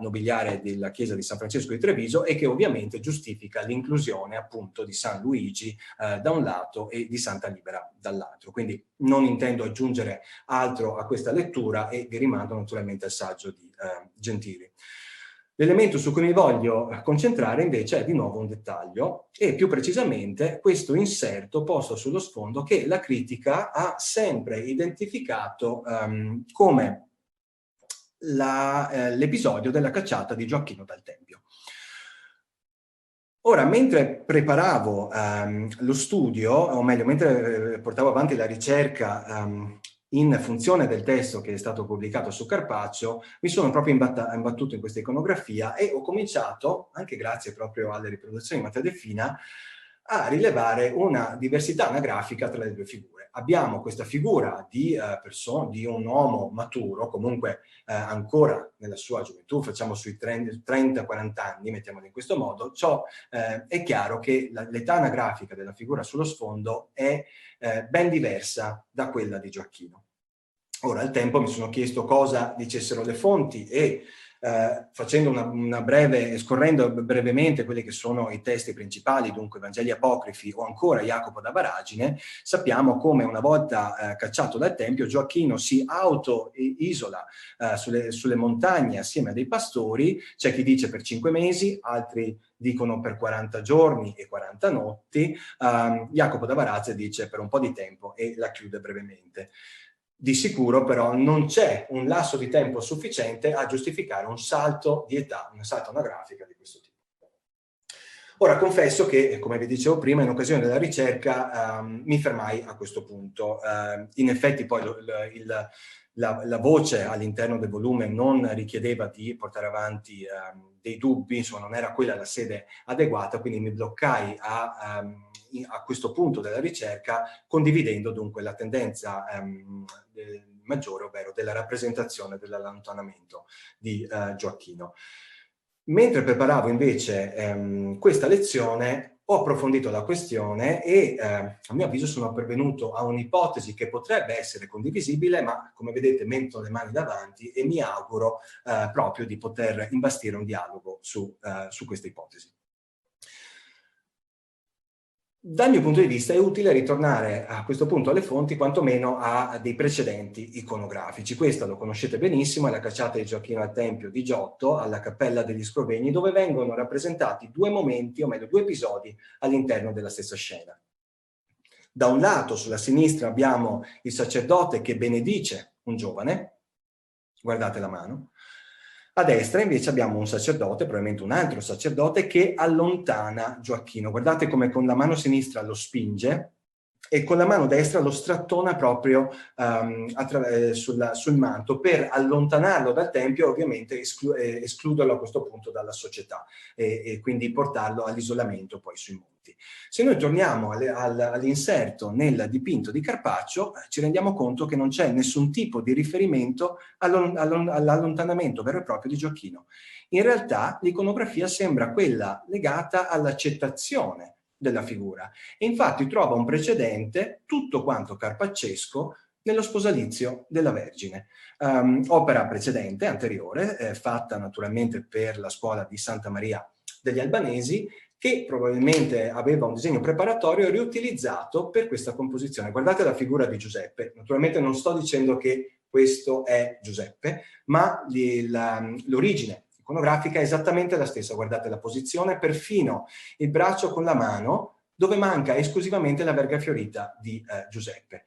nobiliare della chiesa di San Francesco di Treviso, e che ovviamente giustifica l'inclusione appunto di San Luigi da un lato e di Santa Libera dall'altro. Quindi non intendo aggiungere altro a questa lettura e vi rimando naturalmente al saggio di Gentili. L'elemento su cui mi voglio concentrare invece è di nuovo un dettaglio, e più precisamente questo inserto posto sullo sfondo che la critica ha sempre identificato come l'episodio della cacciata di Gioacchino dal Tempio. Ora, mentre preparavo lo studio, o meglio, mentre portavo avanti la ricerca in funzione del testo che è stato pubblicato su Carpaccio, mi sono proprio imbattuto in questa iconografia e ho cominciato, anche grazie proprio alle riproduzioni di Matteo De Fina, a rilevare una diversità anagrafica tra le due figure. Abbiamo questa figura di un uomo maturo, comunque ancora nella sua gioventù, facciamo sui 30-40 anni, mettiamolo in questo modo. Ciò è chiaro che l'età anagrafica della figura sullo sfondo è ben diversa da quella di Gioacchino. Ora, al tempo mi sono chiesto cosa dicessero le fonti e facendo scorrendo brevemente quelli che sono i testi principali, dunque i Vangeli apocrifi o ancora Jacopo da Baragine, sappiamo come una volta cacciato dal Tempio Gioacchino si auto-isola sulle montagne assieme a dei pastori. C'è chi dice per 5 mesi, altri dicono per 40 giorni e 40 notti, Jacopo da Varazze dice per un po' di tempo e la chiude brevemente. Di sicuro però non c'è un lasso di tempo sufficiente a giustificare un salto di età, una salto anagrafica di questo tipo. Ora confesso che, come vi dicevo prima, in occasione della ricerca mi fermai a questo punto. In effetti poi la voce all'interno del volume non richiedeva di portare avanti dei dubbi, insomma non era quella la sede adeguata, quindi mi bloccai a questo punto della ricerca, condividendo dunque la tendenza maggiore, ovvero della rappresentazione dell'allontanamento di Gioacchino. Mentre preparavo invece questa lezione, ho approfondito la questione e a mio avviso sono pervenuto a un'ipotesi che potrebbe essere condivisibile, ma come vedete metto le mani davanti e mi auguro proprio di poter imbastire un dialogo su questa ipotesi. Dal mio punto di vista è utile ritornare a questo punto alle fonti, quantomeno a dei precedenti iconografici. Questa lo conoscete benissimo, è la cacciata di Gioacchino al Tempio di Giotto, alla Cappella degli Scrovegni, dove vengono rappresentati due momenti, o meglio due episodi, all'interno della stessa scena. Da un lato, sulla sinistra, abbiamo il sacerdote che benedice un giovane, guardate la mano. A destra invece abbiamo un sacerdote, probabilmente un altro sacerdote, che allontana Gioacchino. Guardate come con la mano sinistra lo spinge e con la mano destra lo strattona proprio sul manto per allontanarlo dal tempio e ovviamente escluderlo a questo punto dalla società e quindi portarlo all'isolamento poi sui monti. Se noi torniamo all'inserto nel dipinto di Carpaccio, ci rendiamo conto che non c'è nessun tipo di riferimento all'allontanamento vero e proprio di Gioacchino. In realtà l'iconografia sembra quella legata all'accettazione della figura e infatti trova un precedente tutto quanto carpaccesco nello sposalizio della Vergine. Opera precedente, anteriore, fatta naturalmente per la scuola di Santa Maria degli Albanesi, che probabilmente aveva un disegno preparatorio riutilizzato per questa composizione. Guardate la figura di Giuseppe, naturalmente non sto dicendo che questo è Giuseppe, ma l'origine iconografica è esattamente la stessa. Guardate la posizione, perfino il braccio con la mano, dove manca esclusivamente la verga fiorita di Giuseppe.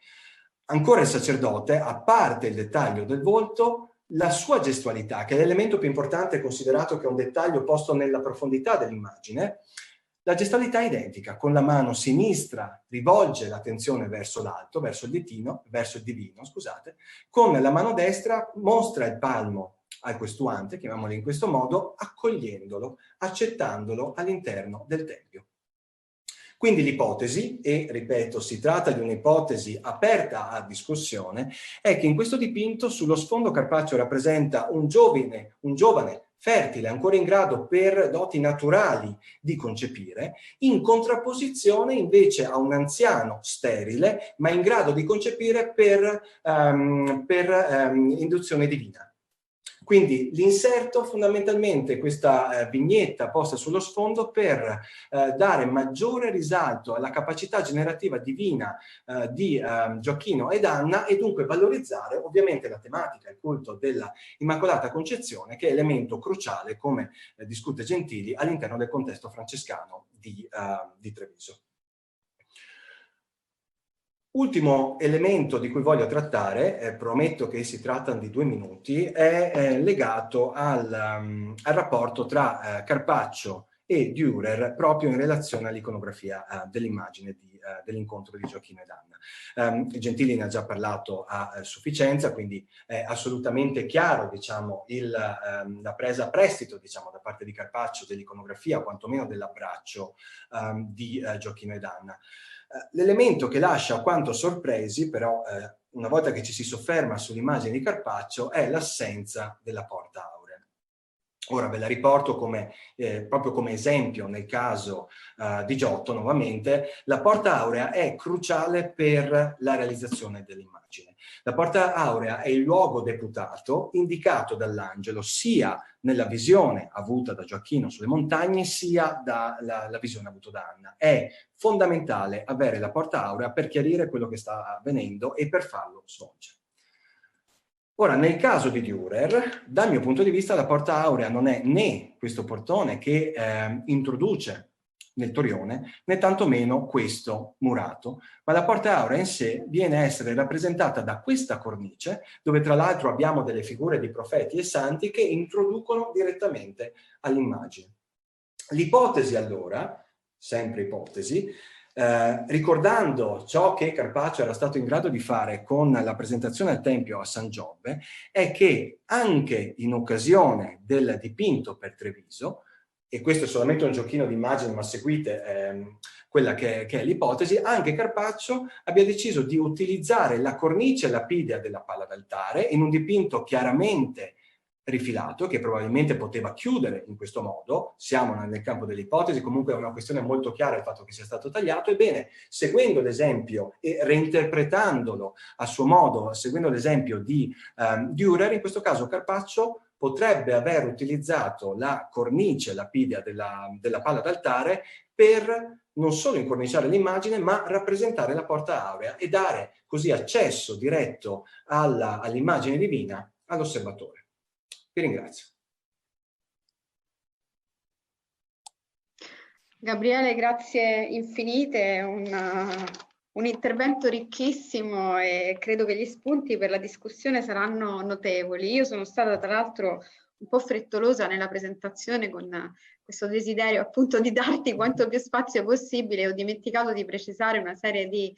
Ancora il sacerdote, a parte il dettaglio del volto, la sua gestualità, che è l'elemento più importante considerato che è un dettaglio posto nella profondità dell'immagine, la gestualità è identica, con la mano sinistra rivolge l'attenzione verso l'alto, verso il divino, scusate, con la mano destra mostra il palmo al questuante, chiamiamolo in questo modo, accogliendolo, accettandolo all'interno del tempio. Quindi l'ipotesi, e ripeto, si tratta di un'ipotesi aperta a discussione, è che in questo dipinto sullo sfondo Carpaccio rappresenta un giovane fertile, ancora in grado per doti naturali di concepire, in contrapposizione invece a un anziano sterile, ma in grado di concepire per induzione divina. Quindi l'inserto fondamentalmente questa vignetta posta sullo sfondo per dare maggiore risalto alla capacità generativa divina di Gioacchino ed Anna e dunque valorizzare ovviamente la tematica, il culto della Immacolata Concezione, che è elemento cruciale, come discute Gentili, all'interno del contesto francescano di Treviso. Ultimo elemento di cui voglio trattare, prometto che si trattano di 2 minuti, è legato al rapporto tra Carpaccio e Dürer proprio in relazione all'iconografia dell'immagine dell'incontro di Gioacchino ed Anna. Gentili ne ha già parlato a sufficienza, quindi è assolutamente chiaro, diciamo, la presa a prestito, diciamo, da parte di Carpaccio dell'iconografia, quantomeno dell'abbraccio di Gioacchino ed Anna. L'elemento che lascia quanto sorpresi, però, una volta che ci si sofferma sull'immagine di Carpaccio, è l'assenza della porta aurea. Ora ve la riporto proprio come esempio nel caso di Giotto, nuovamente. La porta aurea è cruciale per la realizzazione dell'immagine. La porta aurea è il luogo deputato indicato dall'angelo sia nella visione avuta da Gioacchino sulle montagne sia dalla visione avuta da Anna. È fondamentale avere la porta aurea per chiarire quello che sta avvenendo e per farlo svolgere. Ora, nel caso di Dürer, dal mio punto di vista, la porta aurea non è né questo portone che introduce nel Torione, né tantomeno questo murato, ma la porta aurea in sé viene a essere rappresentata da questa cornice, dove tra l'altro abbiamo delle figure di profeti e santi che introducono direttamente all'immagine. L'ipotesi allora, sempre ipotesi, ricordando ciò che Carpaccio era stato in grado di fare con la presentazione al Tempio a San Giobbe, è che anche in occasione del dipinto per Treviso, e questo è solamente un giochino di immagini, ma seguite quella che è l'ipotesi, anche Carpaccio abbia deciso di utilizzare la cornice lapidea della palla d'altare in un dipinto chiaramente rifilato, che probabilmente poteva chiudere in questo modo. Siamo nel campo delle ipotesi, comunque è una questione molto chiara il fatto che sia stato tagliato. Ebbene, seguendo l'esempio e reinterpretandolo a suo modo, seguendo l'esempio di Dürer, in questo caso Carpaccio potrebbe aver utilizzato la cornice lapidea della palla d'altare per non solo incorniciare l'immagine, ma rappresentare la porta aurea e dare così accesso diretto all'immagine divina all'osservatore. Vi ringrazio. Gabriele, grazie infinite, un intervento ricchissimo e credo che gli spunti per la discussione saranno notevoli. Io sono stata tra l'altro un po' frettolosa nella presentazione con questo desiderio appunto di darti quanto più spazio possibile. Ho dimenticato di precisare una serie di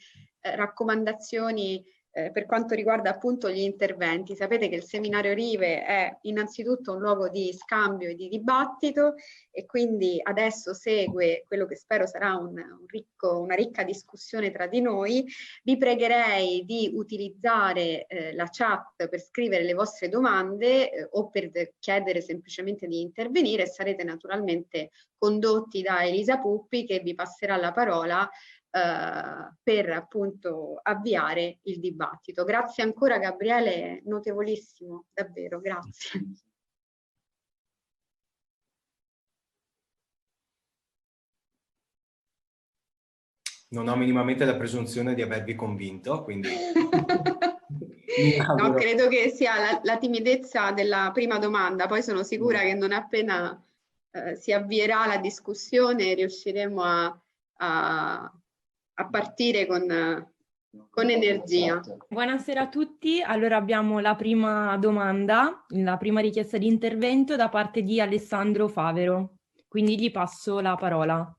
raccomandazioni per quanto riguarda appunto gli interventi. Sapete che il seminario Rive è innanzitutto un luogo di scambio e di dibattito, e quindi adesso segue quello che spero sarà una ricca discussione tra di noi. Vi pregherei di utilizzare la chat per scrivere le vostre domande o per chiedere semplicemente di intervenire. Sarete naturalmente condotti da Elisa Puppi, che vi passerà la parola per appunto avviare il dibattito. Grazie ancora Gabriele, notevolissimo, davvero, grazie. Non ho minimamente la presunzione di avervi convinto, quindi... No, credo che sia la timidezza della prima domanda, poi sono sicura che non appena si avvierà la discussione riusciremo a partire con energia. Buonasera a tutti, allora abbiamo la prima domanda, la prima richiesta di intervento da parte di Alessandro Favero, quindi gli passo la parola.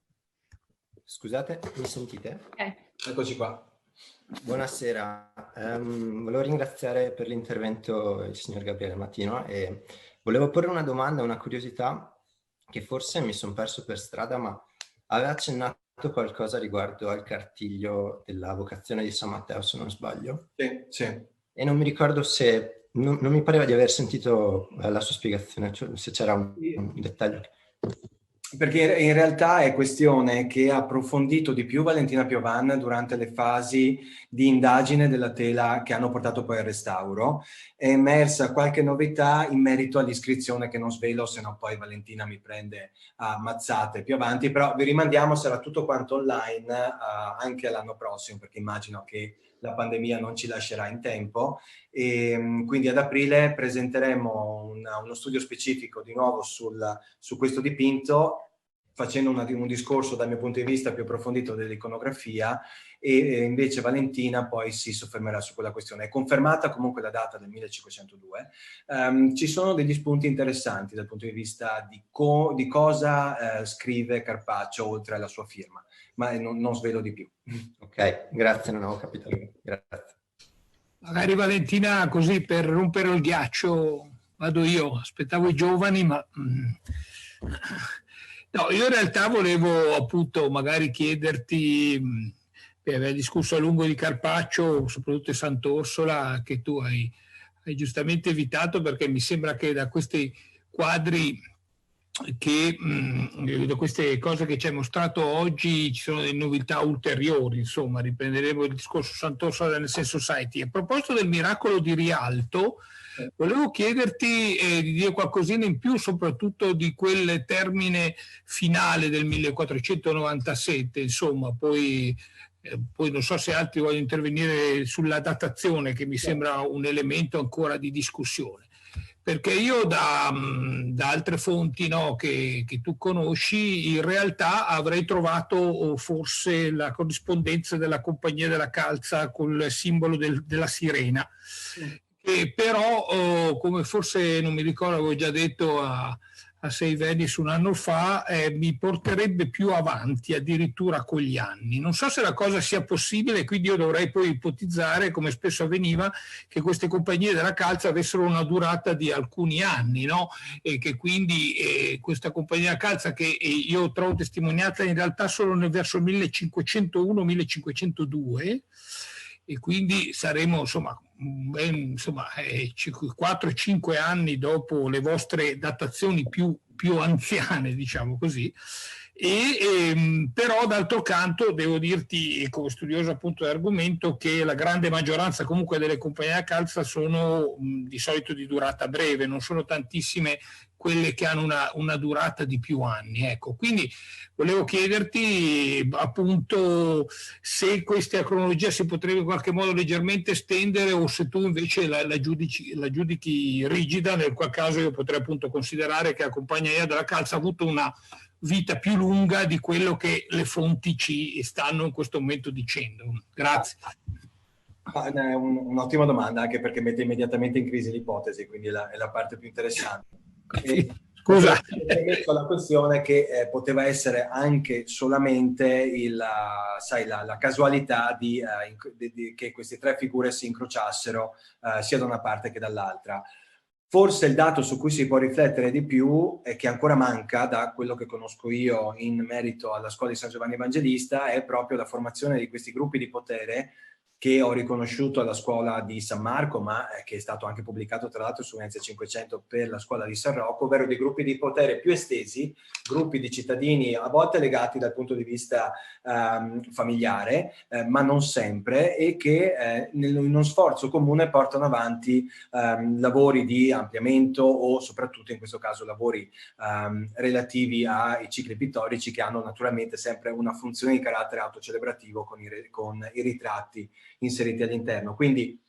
Scusate, mi sentite? Eccoci qua. Buonasera, volevo ringraziare per l'intervento il signor Gabriele Mattino e volevo porre una domanda, una curiosità che forse mi sono perso per strada, ma aveva accennato qualcosa riguardo al cartiglio della vocazione di San Matteo, se non sbaglio. Sì, sì. E non mi ricordo se, non mi pareva di aver sentito la sua spiegazione, cioè se c'era un dettaglio. Perché in realtà è questione che ha approfondito di più Valentina Piovan durante le fasi di indagine della tela che hanno portato poi al restauro. È emersa qualche novità in merito all'iscrizione che non svelo, se no poi Valentina mi prende a mazzate più avanti, però vi rimandiamo, sarà tutto quanto online anche l'anno prossimo, perché immagino che la pandemia non ci lascerà in tempo, e quindi ad aprile presenteremo uno studio specifico di nuovo su questo dipinto, facendo un discorso dal mio punto di vista più approfondito dell'iconografia, e invece Valentina poi si soffermerà su quella questione. È confermata comunque la data del 1502, ci sono degli spunti interessanti dal punto di vista di cosa scrive Carpaccio oltre alla sua firma, ma non svelo di più. Ok, grazie, non avevo capito. Grazie. Magari Valentina, così per rompere il ghiaccio, vado io, aspettavo i giovani, ma... No, io in realtà volevo appunto magari chiederti, abbiamo discusso a lungo di Carpaccio, soprattutto di Sant'Orsola, che tu hai giustamente evitato, perché mi sembra che da questi quadri, da queste cose che ci hai mostrato oggi, ci sono delle novità ulteriori. Insomma, riprenderemo il discorso Sant'Orsola nel Sense Society. A proposito del miracolo di Rialto, volevo chiederti di dire qualcosina in più, soprattutto di quel termine finale del 1497, insomma, poi non so se altri vogliono intervenire sulla datazione, che mi sembra un elemento ancora di discussione. Perché io da altre fonti, no, che tu conosci, in realtà avrei trovato forse la corrispondenza della Compagnia della Calza col simbolo della sirena, che però, come forse non mi ricordo, avevo già detto a Sei Venis un anno fa, mi porterebbe più avanti addirittura con gli anni. Non so se la cosa sia possibile, quindi io dovrei poi ipotizzare, come spesso avveniva, che queste compagnie della calza avessero una durata di alcuni anni, no? E che quindi questa compagnia della calza, che io trovo testimoniata in realtà solo verso 1501-1502, e quindi saremo insomma 4-5 anni dopo le vostre datazioni più anziane, diciamo così. Però d'altro canto devo dirti, come studioso appunto dell'argomento, che la grande maggioranza comunque delle compagnie da calza sono di solito di durata breve, non sono tantissime quelle che hanno una durata di più anni. Ecco, quindi volevo chiederti appunto se questa cronologia si potrebbe in qualche modo leggermente estendere, o se tu invece la giudichi rigida, nel qual caso io potrei appunto considerare che la compagnia della calza ha avuto una vita più lunga di quello che le fonti ci stanno in questo momento dicendo. Grazie. È un'ottima domanda, anche perché mette immediatamente in crisi l'ipotesi, quindi è la parte più interessante. Scusa. Ho la questione che poteva essere anche solamente la casualità che queste tre figure si incrociassero sia da una parte che dall'altra. Forse il dato su cui si può riflettere di più e che ancora manca da quello che conosco io in merito alla scuola di San Giovanni Evangelista è proprio la formazione di questi gruppi di potere che ho riconosciuto alla scuola di San Marco, ma che è stato anche pubblicato tra l'altro su Venezia 500 per la scuola di San Rocco, ovvero dei gruppi di potere più estesi, gruppi di cittadini a volte legati dal punto di vista familiare, ma non sempre, e che in uno sforzo comune portano avanti lavori di ampliamento o soprattutto in questo caso lavori relativi ai cicli pittorici, che hanno naturalmente sempre una funzione di carattere autocelebrativo con i ritratti inseriti all'interno. Quindi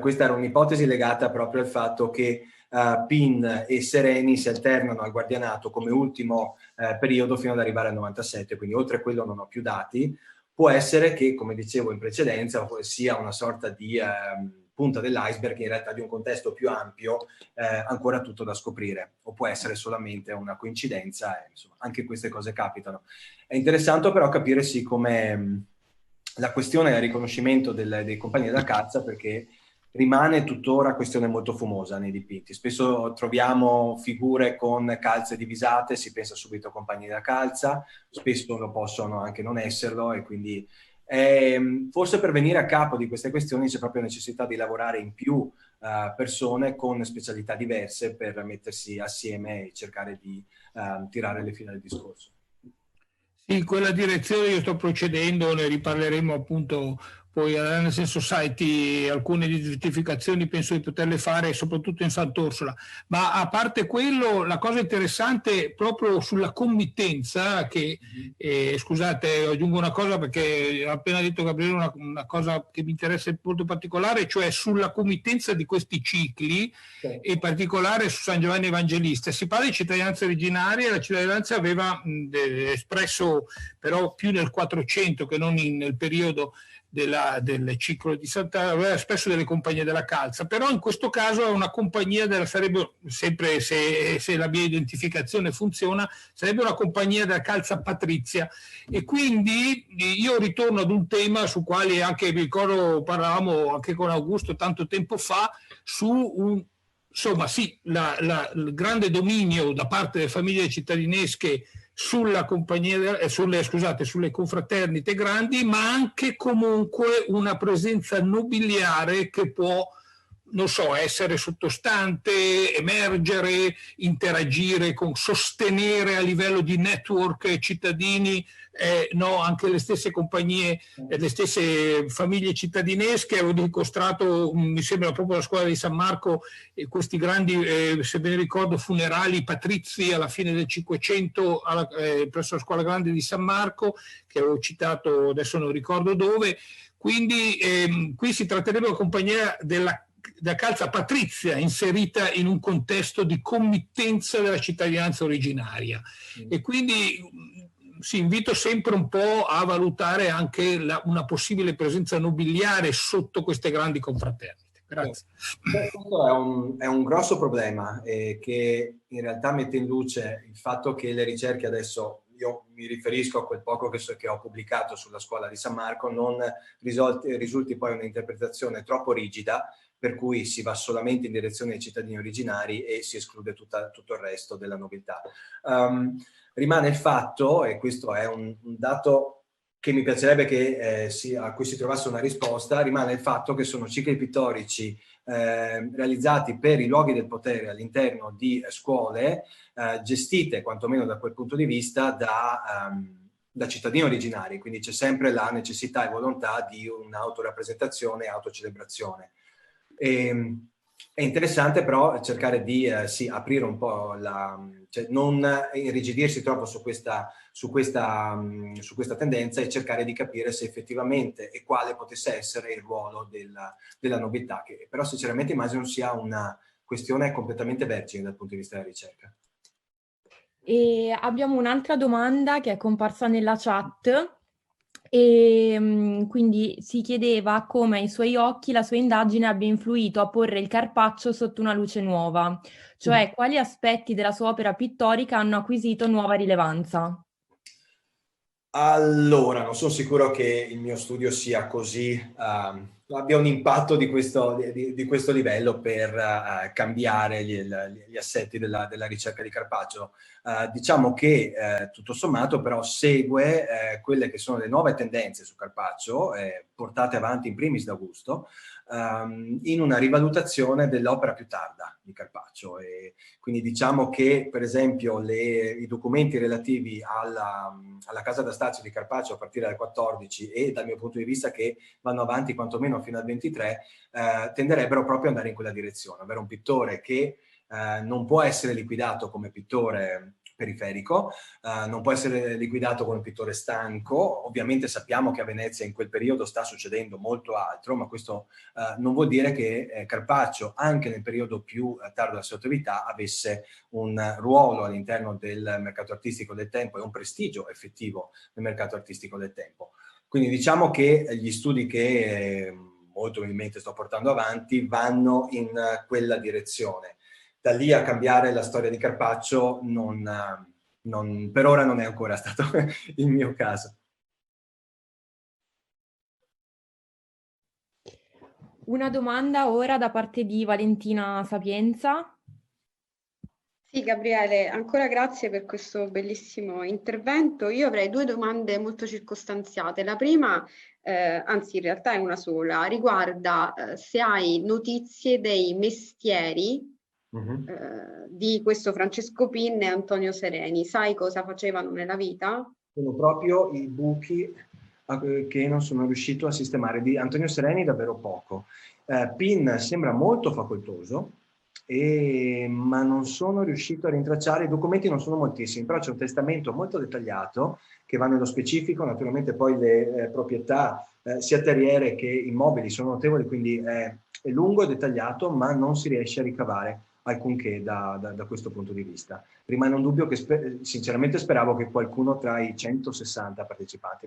questa era un'ipotesi legata proprio al fatto che Pin e Sereni si alternano al guardianato come ultimo periodo fino ad arrivare al 97, quindi oltre a quello non ho più dati. Può essere che, come dicevo in precedenza, sia una sorta di punta dell'iceberg in realtà di un contesto più ampio, ancora tutto da scoprire, o può essere solamente una coincidenza, insomma, anche queste cose capitano. È interessante però capire sì come la questione del riconoscimento dei compagni della calza, perché rimane tuttora questione molto fumosa nei dipinti. Spesso troviamo figure con calze divisate, si pensa subito a compagni della calza, spesso lo possono anche non esserlo, e quindi forse per venire a capo di queste questioni c'è proprio necessità di lavorare in più persone con specialità diverse per mettersi assieme e cercare di tirare le fila del discorso. In quella direzione io sto procedendo, ne riparleremo appunto poi alla Renaissance Society, alcune giustificazioni penso di poterle fare soprattutto in Sant'Orsola, ma a parte quello la cosa interessante proprio sulla committenza che, scusate aggiungo una cosa perché ha appena detto Gabriele una cosa che mi interessa molto particolare, cioè sulla committenza di questi cicli, e in particolare su San Giovanni Evangelista. Si parla di cittadinanza originaria, la cittadinanza aveva espresso però più nel 400 che non nel periodo del ciclo di Santa, aveva spesso delle compagnie della calza, però in questo caso è una compagnia sarebbe sempre, se la mia identificazione funziona, sarebbe una compagnia della calza patrizia. E quindi io ritorno ad un tema su quale anche mi ricordo parlavamo anche con Augusto tanto tempo fa, su insomma sì, il grande dominio da parte delle famiglie cittadinesche sulle confraternite grandi, ma anche comunque una presenza nobiliare che può, non so, essere sottostante, emergere, interagire, sostenere a livello di network cittadini, anche le stesse compagnie, le stesse famiglie cittadinesche. Avevo dimostrato, mi sembra proprio la scuola di San Marco, questi grandi, se ben ricordo, funerali patrizi alla fine del 500 presso la scuola grande di San Marco, che avevo citato, adesso non ricordo dove. Quindi qui si tratterebbe di una compagnia della calza patrizia inserita in un contesto di committenza della cittadinanza originaria. E quindi si invito sempre un po' a valutare anche una possibile presenza nobiliare sotto queste grandi confraternite. Grazie. Questo è un grosso problema che in realtà mette in luce il fatto che le ricerche adesso, io mi riferisco a quel poco che ho pubblicato sulla scuola di San Marco, non risulti poi un'interpretazione troppo rigida, per cui si va solamente in direzione dei cittadini originari e si esclude tutto il resto della nobiltà. Rimane il fatto, e questo è un dato che mi piacerebbe che a cui si trovasse una risposta, rimane il fatto che sono cicli pittorici realizzati per i luoghi del potere all'interno di scuole gestite, quantomeno da quel punto di vista, da cittadini originari, quindi c'è sempre la necessità e volontà di un'autorappresentazione e autocelebrazione. È interessante però cercare di aprire un po' cioè non irrigidirsi troppo su questa tendenza, e cercare di capire se effettivamente e quale potesse essere il ruolo della nobiltà, che però sinceramente immagino sia una questione completamente vergine dal punto di vista della ricerca. E abbiamo un'altra domanda che è comparsa nella chat, E quindi si chiedeva come ai suoi occhi la sua indagine abbia influito a porre il Carpaccio sotto una luce nuova, cioè quali aspetti della sua opera pittorica hanno acquisito nuova rilevanza. Allora, non sono sicuro che il mio studio sia così, abbia un impatto di questo livello per cambiare gli assetti della ricerca di Carpaccio. Diciamo che tutto sommato però segue quelle che sono le nuove tendenze su Carpaccio, portate avanti in primis da Augusto, in una rivalutazione dell'opera più tarda di Carpaccio. E quindi diciamo che per esempio i documenti relativi alla Casa da Stazio di Carpaccio a partire dal 14 e dal mio punto di vista che vanno avanti quantomeno fino al 23 tenderebbero proprio ad andare in quella direzione, avere un pittore che non può essere liquidato come pittore periferico, non può essere liquidato come pittore stanco. Ovviamente sappiamo che a Venezia in quel periodo sta succedendo molto altro, ma questo non vuol dire che Carpaccio, anche nel periodo più tardo della sua attività, avesse un ruolo all'interno del mercato artistico del tempo e un prestigio effettivo nel mercato artistico del tempo. Quindi diciamo che gli studi che molto probabilmente sto portando avanti vanno in quella direzione. Da lì a cambiare la storia di Carpaccio per ora non è ancora stato il mio caso. Una domanda ora da parte di Valentina Sapienza. Sì, Gabriele, ancora grazie per questo bellissimo intervento. Io avrei due domande molto circostanziate. La prima, anzi in realtà è una sola, riguarda se hai notizie dei mestieri di questo Francesco Pin e Antonio Sereni. Sai cosa facevano nella vita? Sono proprio i buchi che non sono riuscito a sistemare. Di Antonio Sereni davvero poco. Pin sembra molto facoltoso, ma non sono riuscito a rintracciare. I documenti non sono moltissimi, però c'è un testamento molto dettagliato che va nello specifico. Naturalmente poi le proprietà sia terriere che immobili sono notevoli, quindi è lungo e dettagliato, ma non si riesce a ricavare alcunché da questo punto di vista. Rimane un dubbio che sinceramente speravo che qualcuno tra i 160 partecipanti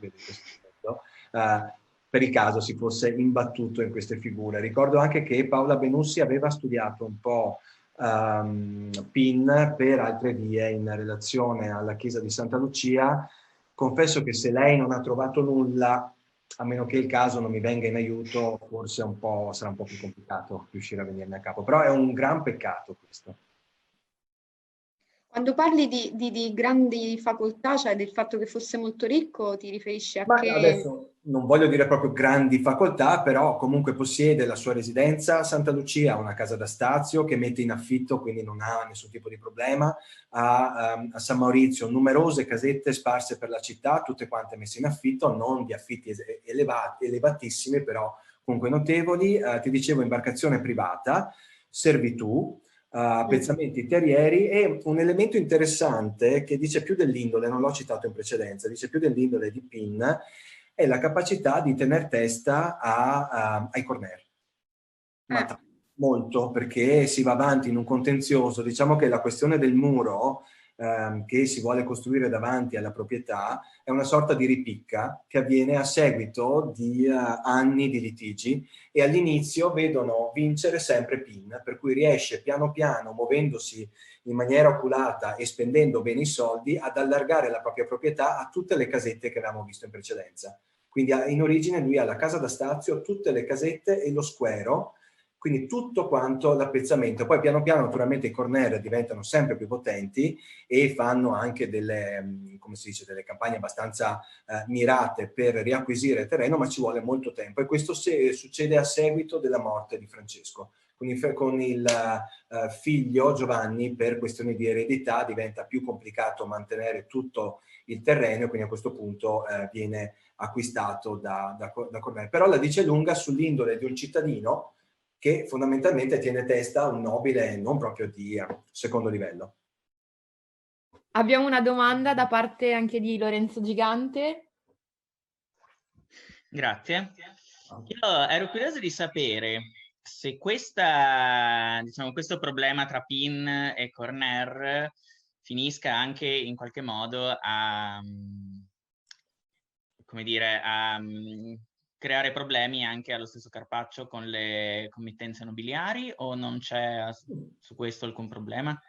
per il caso si fosse imbattuto in queste figure. Ricordo anche che Paola Benussi aveva studiato un po' Pin per altre vie in relazione alla chiesa di Santa Lucia. Confesso che se lei non ha trovato nulla, a meno che il caso non mi venga in aiuto, forse sarà un po' più complicato riuscire a venirne a capo. Però è un gran peccato questo. Quando parli di grandi facoltà, cioè del fatto che fosse molto ricco, ti riferisci a che... Adesso non voglio dire proprio grandi facoltà, però comunque possiede la sua residenza a Santa Lucia, una casa da stazio che mette in affitto, quindi non ha nessun tipo di problema. A San Maurizio numerose casette sparse per la città, tutte quante messe in affitto, non di affitti elevatissimi, però comunque notevoli. Ti dicevo imbarcazione privata, servitù, pezzamenti terrieri, e un elemento interessante che dice più dell'indole, non l'ho citato in precedenza, dice più dell'indole di Pin, è la capacità di tener testa ai corner. Ma molto, perché si va avanti in un contenzioso. Diciamo che la questione del muro che si vuole costruire davanti alla proprietà è una sorta di ripicca che avviene a seguito di anni di litigi, e all'inizio vedono vincere sempre Pin, per cui riesce piano piano, muovendosi in maniera oculata e spendendo bene i soldi, ad allargare la propria proprietà a tutte le casette che avevamo visto in precedenza. Quindi in origine lui ha la casa da stazio, tutte le casette e lo squero, quindi tutto quanto l'appezzamento. Poi piano piano naturalmente i corner diventano sempre più potenti e fanno anche delle, come si dice, delle campagne abbastanza mirate per riacquisire terreno, ma ci vuole molto tempo, e questo succede a seguito della morte di Francesco. Con il figlio Giovanni, per questioni di eredità, diventa più complicato mantenere tutto il terreno, e quindi a questo punto viene acquistato da Cornell. Però la dice lunga sull'indole di un cittadino che fondamentalmente tiene testa a un nobile non proprio di secondo livello. Abbiamo una domanda da parte anche di Lorenzo Gigante. Grazie. Io ero curioso di sapere se questo problema tra Pin e Corner finisca anche in qualche modo a come dire, a creare problemi anche allo stesso Carpaccio con le committenze nobiliari, o non c'è su questo alcun problema?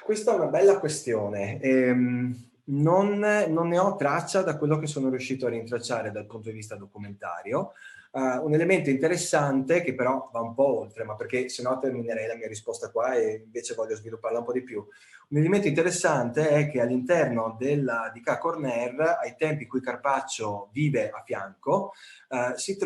Questa è una bella questione. Non ne ho traccia da quello che sono riuscito a rintracciare dal punto di vista documentario. Un elemento interessante che però va un po' oltre, ma perché sennò terminerei la mia risposta qua e invece voglio svilupparla un po' di più. Un elemento interessante è che all'interno di Ca' Corner, ai tempi in cui Carpaccio vive a fianco, si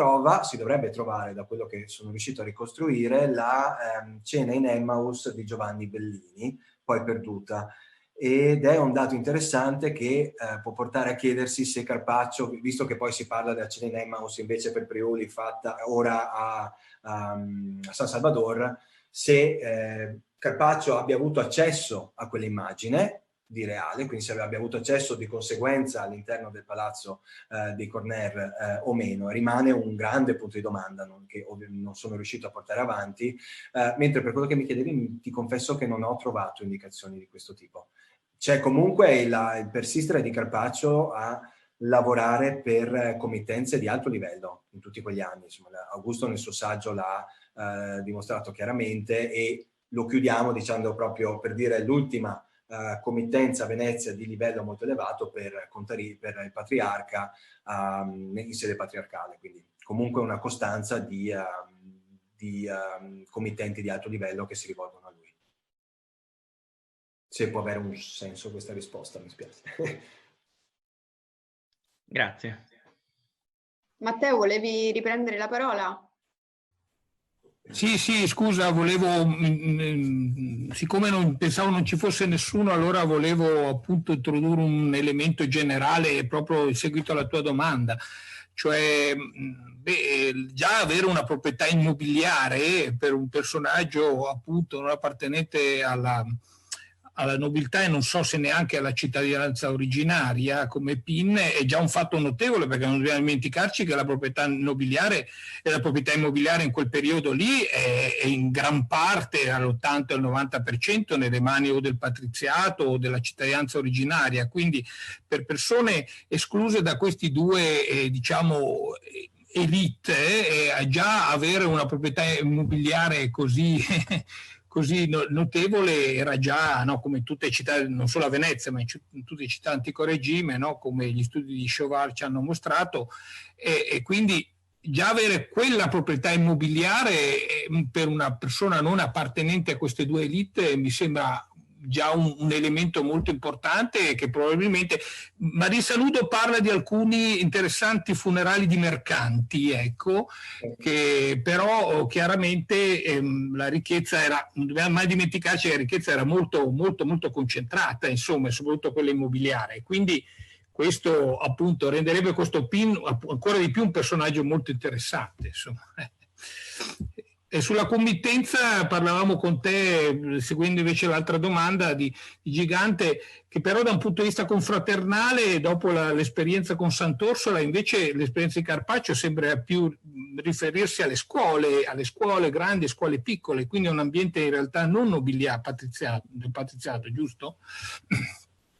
dovrebbe trovare, da quello che sono riuscito a ricostruire, la cena in Emmaus di Giovanni Bellini, poi perduta. Ed è un dato interessante che può portare a chiedersi se Carpaccio, visto che poi si parla della cena in Emmaus invece per Priuli fatta ora a San Salvador, se Carpaccio abbia avuto accesso a quell'immagine di reale, quindi se abbia avuto accesso di conseguenza all'interno del palazzo dei Corner o meno. Rimane un grande punto di domanda che non sono riuscito a portare avanti, mentre per quello che mi chiedevi ti confesso che non ho trovato indicazioni di questo tipo. C'è comunque il persistere di Carpaccio a lavorare per committenze di alto livello in tutti quegli anni. Insomma, Augusto nel suo saggio l'ha dimostrato chiaramente, e lo chiudiamo dicendo proprio, per dire, l'ultima committenza a Venezia di livello molto elevato per il patriarca in sede patriarcale. Quindi comunque una costanza di committenti di alto livello che si rivolgono a lui. Se può avere un senso questa risposta, mi spiace. Grazie. Matteo, volevi riprendere la parola? Sì, scusa, volevo, siccome pensavo non ci fosse nessuno, allora volevo appunto introdurre un elemento generale proprio in seguito alla tua domanda. Cioè, già avere una proprietà immobiliare per un personaggio appunto non appartenente alla nobiltà e non so se neanche alla cittadinanza originaria come PIN è già un fatto notevole, perché non dobbiamo dimenticarci che la proprietà nobiliare e la proprietà immobiliare in quel periodo lì è in gran parte all'80 al 90% nelle mani o del patriziato o della cittadinanza originaria, quindi per persone escluse da questi due diciamo elite, già avere una proprietà immobiliare così notevole era già, no, come in tutte le città, non solo a Venezia, ma in tutte le città antico regime, no, come gli studi di Chauvar ci hanno mostrato, e quindi già avere quella proprietà immobiliare per una persona non appartenente a queste due elite mi sembra già un elemento molto importante, che probabilmente Maria Saludo parla di alcuni interessanti funerali di mercanti, ecco, che però chiaramente la ricchezza era, non dobbiamo mai dimenticarci che la ricchezza era molto molto molto concentrata, insomma, soprattutto quella immobiliare, quindi questo appunto renderebbe questo PIN ancora di più un personaggio molto interessante, insomma. E sulla committenza parlavamo con te, seguendo invece l'altra domanda di Gigante, che però da un punto di vista confraternale, dopo l'esperienza con Sant'Orsola, invece l'esperienza di Carpaccio sembra più riferirsi alle scuole grandi e scuole piccole, quindi è un ambiente in realtà non nobiliare, del patriziato, giusto?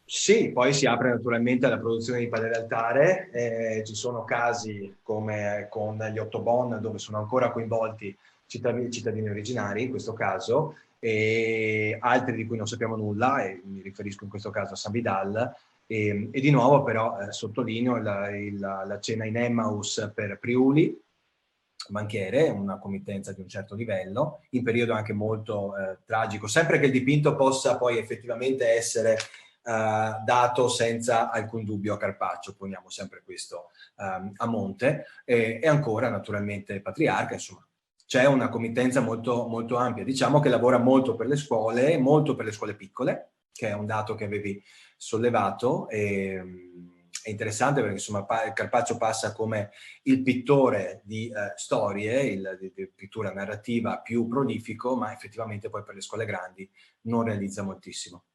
Sì, poi si apre naturalmente alla produzione di padre d'altare, ci sono casi come con gli Ottobon dove sono ancora coinvolti cittadini originari, in questo caso, e altri di cui non sappiamo nulla, e mi riferisco in questo caso a San Vidal, e di nuovo però sottolineo la cena in Emmaus per Priuli, banchiere, una committenza di un certo livello, in periodo anche molto tragico, sempre che il dipinto possa poi effettivamente essere dato senza alcun dubbio a Carpaccio, poniamo sempre questo a monte, e ancora naturalmente Patriarca, insomma. C'è una committenza molto, molto ampia, diciamo che lavora molto per le scuole piccole, che è un dato che avevi sollevato, è interessante perché insomma Carpaccio passa come il pittore di storie, di pittura narrativa più prolifico, ma effettivamente poi per le scuole grandi non realizza moltissimo.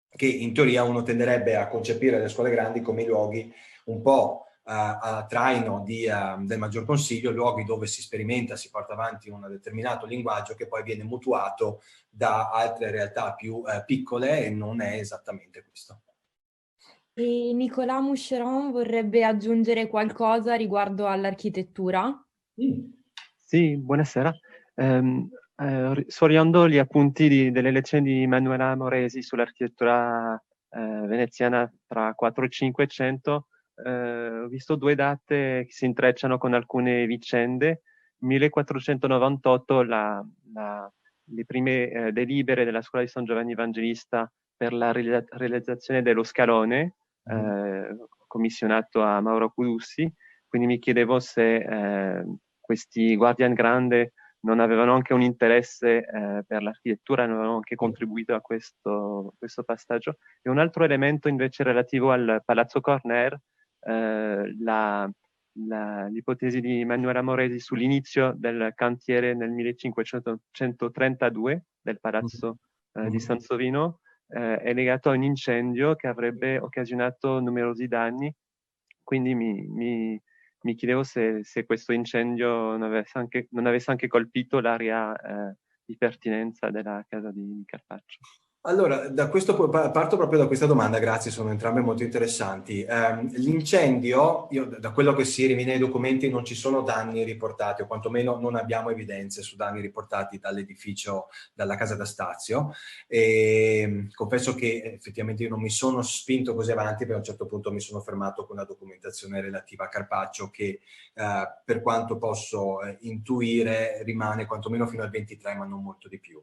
Che in teoria uno tenderebbe a concepire le scuole grandi come i luoghi un po' a traino del Maggior Consiglio, luoghi dove si sperimenta, si porta avanti un determinato linguaggio che poi viene mutuato da altre realtà più piccole, e non è esattamente questo. E Nicolas Moucheron vorrebbe aggiungere qualcosa riguardo all'architettura? Sì, buonasera. Sfogliando gli appunti delle lezioni di Manuela Moresi sull'architettura veneziana tra 4 e 500, ho visto due date che si intrecciano con alcune vicende. 1498, le prime delibere della scuola di San Giovanni Evangelista per la realizzazione dello scalone, commissionato a Mauro Cudussi. Quindi mi chiedevo se questi Guardian Grande non avevano anche un interesse per l'architettura, non avevano anche contribuito a questo passaggio. E un altro elemento invece relativo al Palazzo Corner, l'ipotesi di Manuela Moresi sull'inizio del cantiere nel 1532 del Palazzo di Sansovino, è legato a un incendio che avrebbe occasionato numerosi danni. Quindi mi chiedevo se questo incendio non avesse anche colpito l'area di pertinenza della casa di Carpaccio. Allora, parto proprio da questa domanda, grazie, sono entrambe molto interessanti. L'incendio, da quello che si rimane nei documenti, non ci sono danni riportati, o quantomeno non abbiamo evidenze su danni riportati dall'edificio, dalla casa da Stazio. E confesso che effettivamente io non mi sono spinto così avanti, perché a un certo punto mi sono fermato con la documentazione relativa a Carpaccio, che per quanto posso intuire rimane quantomeno fino al 23, ma non molto di più.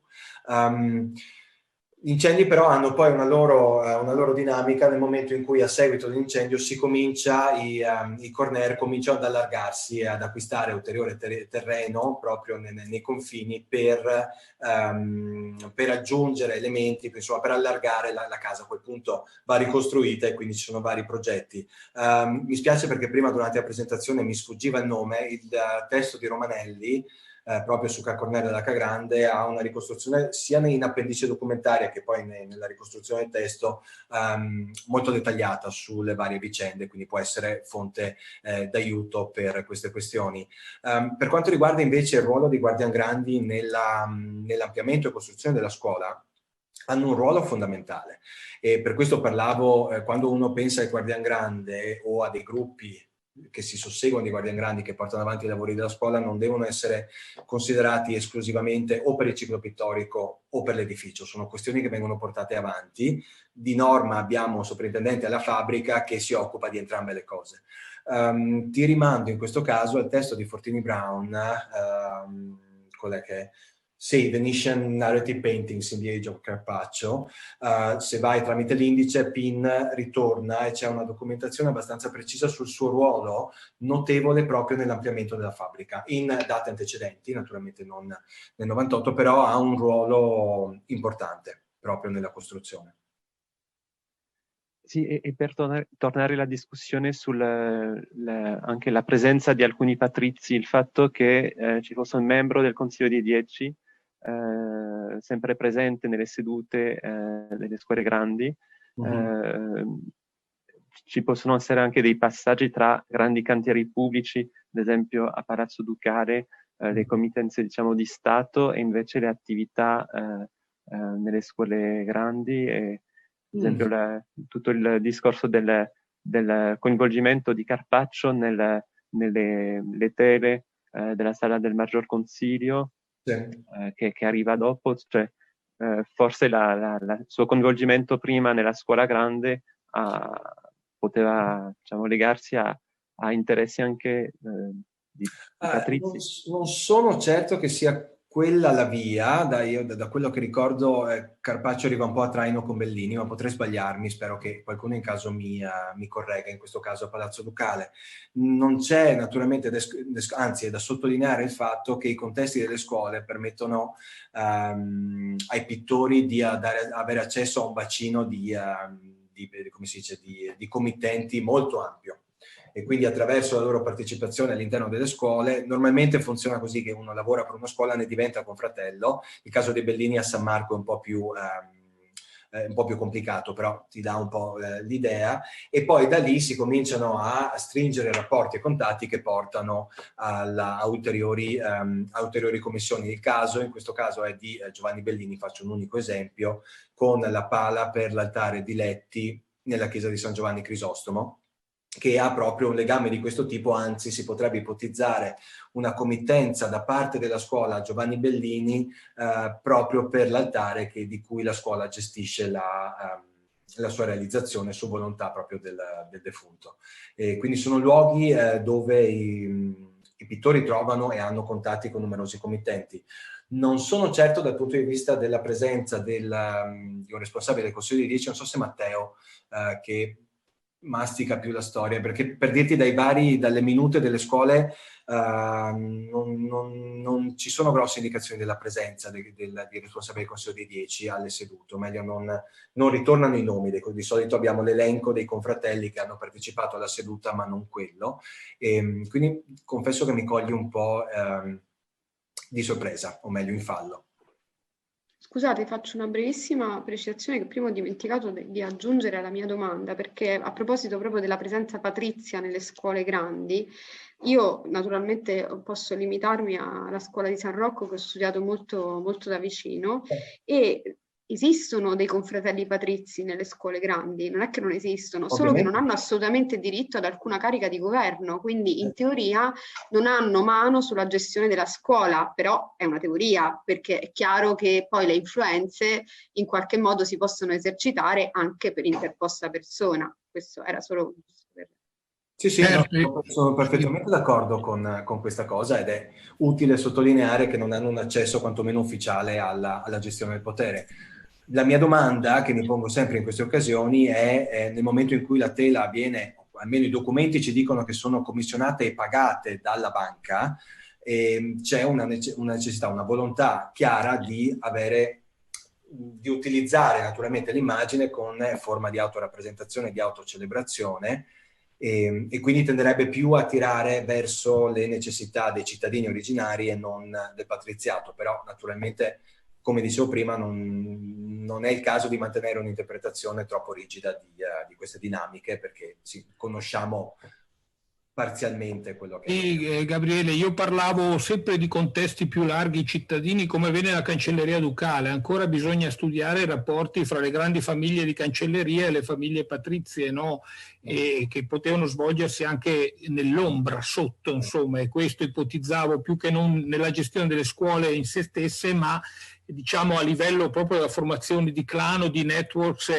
Gli incendi però hanno poi una loro dinamica nel momento in cui a seguito dell'incendio si comincia, i corner cominciano ad allargarsi e ad acquistare ulteriore terreno proprio nei confini per aggiungere elementi, insomma, per allargare la casa. A quel punto va ricostruita e quindi ci sono vari progetti. Mi spiace perché prima durante la presentazione mi sfuggiva il nome, il testo di Romanelli, proprio su Ca' Cornelio della Ca' Grande, ha una ricostruzione sia in appendice documentaria che poi nella ricostruzione del testo molto dettagliata sulle varie vicende, quindi può essere fonte d'aiuto per queste questioni. Per quanto riguarda invece il ruolo dei Guardian Grandi nell'ampliamento e costruzione della scuola, hanno un ruolo fondamentale, e per questo parlavo, quando uno pensa ai Guardian Grande o a dei gruppi che si susseguono di Guardian Grandi che portano avanti i lavori della scuola, non devono essere considerati esclusivamente o per il ciclo pittorico o per l'edificio, sono questioni che vengono portate avanti. Di norma abbiamo un sovrintendente alla fabbrica che si occupa di entrambe le cose. Ti rimando in questo caso al testo di Fortini Brown, qual è che è? Sì, Venetian Narrative Paintings in the Age of Carpaccio. Se vai tramite l'indice, PIN ritorna e c'è una documentazione abbastanza precisa sul suo ruolo, notevole proprio nell'ampliamento della fabbrica, in date antecedenti, naturalmente non nel 98, però ha un ruolo importante proprio nella costruzione. Sì, e per tornare alla discussione anche la presenza di alcuni patrizi, il fatto che ci fosse un membro del Consiglio dei 10 sempre presente nelle sedute delle scuole grandi, ci possono essere anche dei passaggi tra grandi cantieri pubblici, ad esempio a Palazzo Ducale, le committenze, diciamo, di Stato, e invece le attività nelle scuole grandi, e ad esempio tutto il discorso del coinvolgimento di Carpaccio nelle tele della sala del Maggior Consiglio, che arriva dopo, cioè forse il suo coinvolgimento prima nella scuola grande poteva, diciamo, legarsi a interessi anche di patrizi. Non sono certo che sia quella la via, da quello che ricordo Carpaccio arriva un po' a traino con Bellini, ma potrei sbagliarmi, spero che qualcuno in caso mi corregga, in questo caso a Palazzo Ducale. Non c'è naturalmente, anzi è da sottolineare il fatto che i contesti delle scuole permettono ai pittori di avere accesso a un bacino come si dice, di committenti molto ampio, e quindi attraverso la loro partecipazione all'interno delle scuole normalmente funziona così, che uno lavora per una scuola, ne diventa confratello. Il caso dei Bellini a San Marco è un po' più complicato, però ti dà un po' l'idea, e poi da lì si cominciano a stringere rapporti e contatti che portano a ulteriori commissioni. Il caso in questo caso è di Giovanni Bellini, faccio un unico esempio, con la pala per l'altare di Letti nella chiesa di San Giovanni Crisostomo, che ha proprio un legame di questo tipo, anzi si potrebbe ipotizzare una committenza da parte della scuola Giovanni Bellini proprio per l'altare di cui la scuola gestisce la sua realizzazione su volontà proprio del defunto. E quindi sono luoghi dove i pittori trovano e hanno contatti con numerosi committenti. Non sono certo dal punto di vista della presenza di un responsabile del Consiglio di 10, non so se Matteo, che mastica più la storia, perché per dirti dalle minute delle scuole non ci sono grosse indicazioni della presenza di responsabile del Consiglio di 10 alle sedute, o meglio non ritornano i nomi, di solito abbiamo l'elenco dei confratelli che hanno partecipato alla seduta ma non quello, e quindi confesso che mi coglie un po' di sorpresa, o meglio in fallo. Scusate, faccio una brevissima precisazione che prima ho dimenticato di aggiungere alla mia domanda, perché a proposito proprio della presenza patrizia nelle scuole grandi, io naturalmente posso limitarmi alla scuola di San Rocco, che ho studiato molto, molto da vicino, e esistono dei confratelli patrizi nelle scuole grandi, non è che non esistono, solo che non hanno assolutamente diritto ad alcuna carica di governo, quindi in teoria non hanno mano sulla gestione della scuola, però è una teoria, perché è chiaro che poi le influenze in qualche modo si possono esercitare anche per interposta persona. Questo era solo... Sì, no, sono perfettamente d'accordo con questa cosa, ed è utile sottolineare che non hanno un accesso quantomeno ufficiale alla gestione del potere. La mia domanda, che mi pongo sempre in queste occasioni, è nel momento in cui la tela viene, almeno i documenti ci dicono che sono commissionate e pagate dalla banca, c'è una necessità, una volontà chiara di utilizzare naturalmente l'immagine con forma di autorappresentazione, di autocelebrazione, e quindi tenderebbe più a tirare verso le necessità dei cittadini originari e non del patriziato, però naturalmente, come dicevo prima, non è il caso di mantenere un'interpretazione troppo rigida di queste dinamiche, perché conosciamo parzialmente quello che... Sì, Gabriele, io parlavo sempre di contesti più larghi cittadini, come vede la cancelleria ducale. Ancora bisogna studiare i rapporti fra le grandi famiglie di cancelleria e le famiglie patrizie, no? E che potevano svolgersi anche nell'ombra, sotto, insomma, e questo ipotizzavo più che non nella gestione delle scuole in se stesse, ma diciamo a livello proprio della formazione di clan o di networks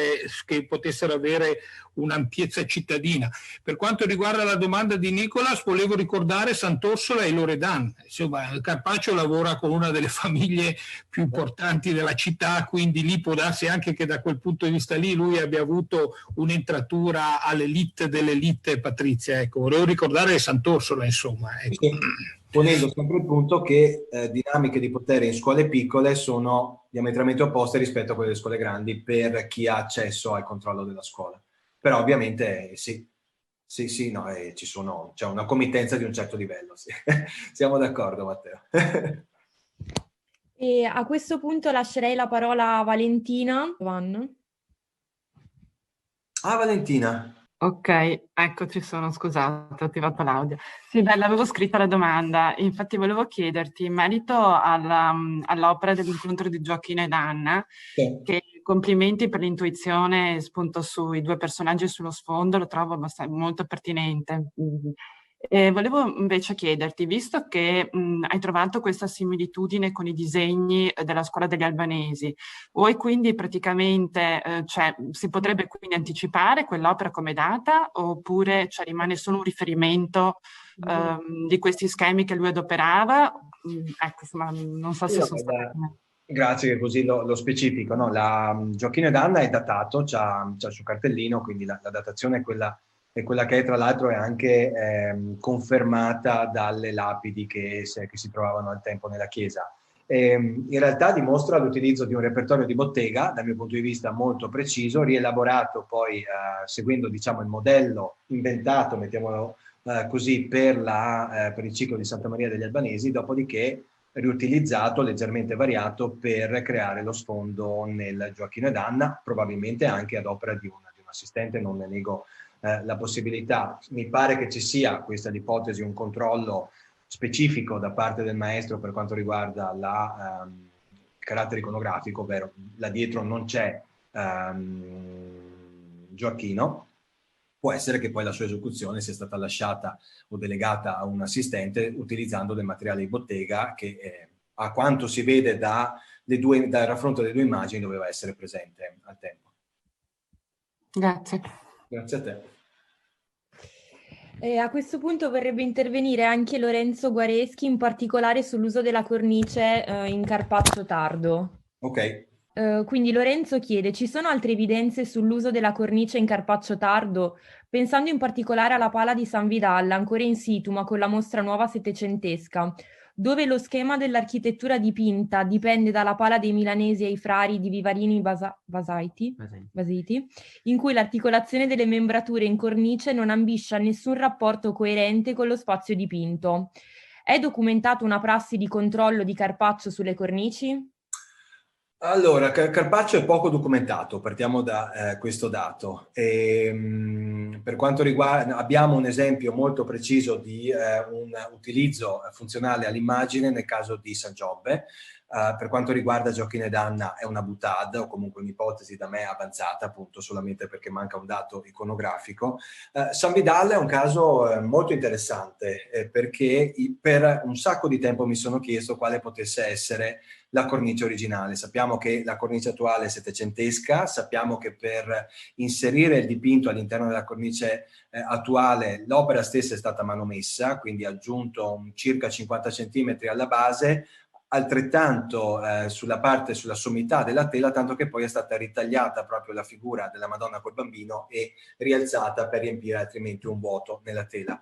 che potessero avere un'ampiezza cittadina. Per quanto riguarda la domanda di Nicolas, volevo ricordare Sant'Orsola e Loredan. Insomma, Carpaccio lavora con una delle famiglie più importanti della città, quindi lì può darsi anche che da quel punto di vista lì lui abbia avuto un'entratura all'elite dell'elite patrizia. Ecco, volevo ricordare Sant'Orsola, insomma. Ecco. Ponendo sempre il punto che dinamiche di potere in scuole piccole sono diametralmente opposte rispetto a quelle delle scuole grandi per chi ha accesso al controllo della scuola. Però ovviamente sì, no, c'è una committenza di un certo livello, sì. Siamo d'accordo, Matteo. E a questo punto lascerei la parola a Valentina. Valentina. Ok, ecco, ci sono, scusate, ho attivato l'audio. Sì, beh, l'avevo scritta la domanda, infatti volevo chiederti in merito all'opera dell'incontro di Gioachino ed Anna, che complimenti per l'intuizione spunto sui due personaggi sullo sfondo, lo trovo molto pertinente. Volevo invece chiederti, visto che hai trovato questa similitudine con i disegni della scuola degli albanesi, vuoi quindi praticamente, si potrebbe quindi anticipare quell'opera come data, oppure rimane solo un riferimento di questi schemi che lui adoperava? Ecco, insomma, non so se sono stata... Grazie che così lo specifico. No? Gioachino ed Anna è datato, c'ha il suo cartellino, quindi la datazione è quella che è, tra l'altro è anche confermata dalle lapidi che si trovavano al tempo nella chiesa. In realtà dimostra l'utilizzo di un repertorio di bottega, dal mio punto di vista molto preciso, rielaborato poi seguendo diciamo il modello inventato, mettiamolo così, per il ciclo di Santa Maria degli Albanesi, dopodiché riutilizzato, leggermente variato, per creare lo sfondo nel Gioachino ed Anna, probabilmente anche ad opera di un assistente, non ne nego la possibilità. Mi pare che ci sia questa ipotesi, un controllo specifico da parte del maestro per quanto riguarda il carattere iconografico, ovvero là dietro non c'è Gioacchino, può essere che poi la sua esecuzione sia stata lasciata o delegata a un assistente utilizzando del materiale di bottega che a quanto si vede dal raffronto delle due immagini doveva essere presente al tempo. Grazie. Grazie a te. A questo punto vorrebbe intervenire anche Lorenzo Guareschi, in particolare sull'uso della cornice in carpaccio tardo. Ok. Quindi Lorenzo chiede: ci sono altre evidenze sull'uso della cornice in carpaccio tardo? Pensando in particolare alla pala di San Vidal, ancora in situ ma con la mostra nuova settecentesca, dove lo schema dell'architettura dipinta dipende dalla pala dei milanesi ai frari di Vivarini Basiti, in cui l'articolazione delle membrature in cornice non ambisce a nessun rapporto coerente con lo spazio dipinto. È documentato una prassi di controllo di carpaccio sulle cornici? Allora, Carpaccio è poco documentato, partiamo da questo dato. Per quanto riguarda, abbiamo un esempio molto preciso di un utilizzo funzionale all'immagine nel caso di San Giobbe. Per quanto riguarda Gioacchino ed Anna è una boutade, o comunque un'ipotesi da me avanzata, appunto solamente perché manca un dato iconografico. San Vidal è un caso molto interessante perché per un sacco di tempo mi sono chiesto quale potesse essere la cornice originale. Sappiamo che la cornice attuale è settecentesca, sappiamo che per inserire il dipinto all'interno della cornice attuale l'opera stessa è stata manomessa, quindi ha aggiunto circa 50 centimetri alla base, altrettanto sulla sommità della tela, tanto che poi è stata ritagliata proprio la figura della Madonna col bambino e rialzata per riempire altrimenti un vuoto nella tela.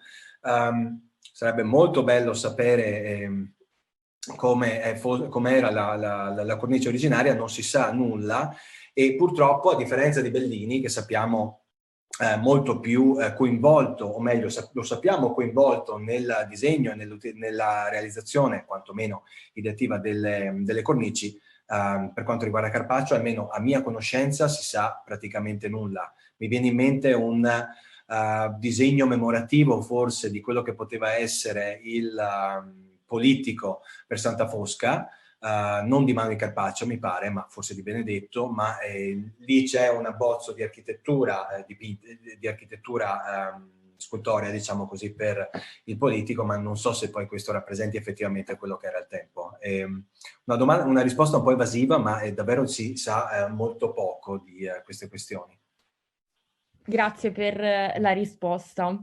Sarebbe molto bello sapere come era la cornice originaria, non si sa nulla e purtroppo, a differenza di Bellini, che sappiamo molto più coinvolto, o meglio lo sappiamo coinvolto nel disegno e nella realizzazione, quantomeno ideativa delle cornici, per quanto riguarda Carpaccio, almeno a mia conoscenza si sa praticamente nulla. Mi viene in mente un disegno memorativo forse di quello che poteva essere il politico per Santa Fosca, non di mano di Carpaccio mi pare, ma forse di Benedetto, ma lì c'è un abbozzo di architettura, di architettura scultorea, diciamo così, per il politico, ma non so se poi questo rappresenti effettivamente quello che era il tempo. Una risposta un po' evasiva, ma davvero si sa molto poco di queste questioni. Grazie per la risposta.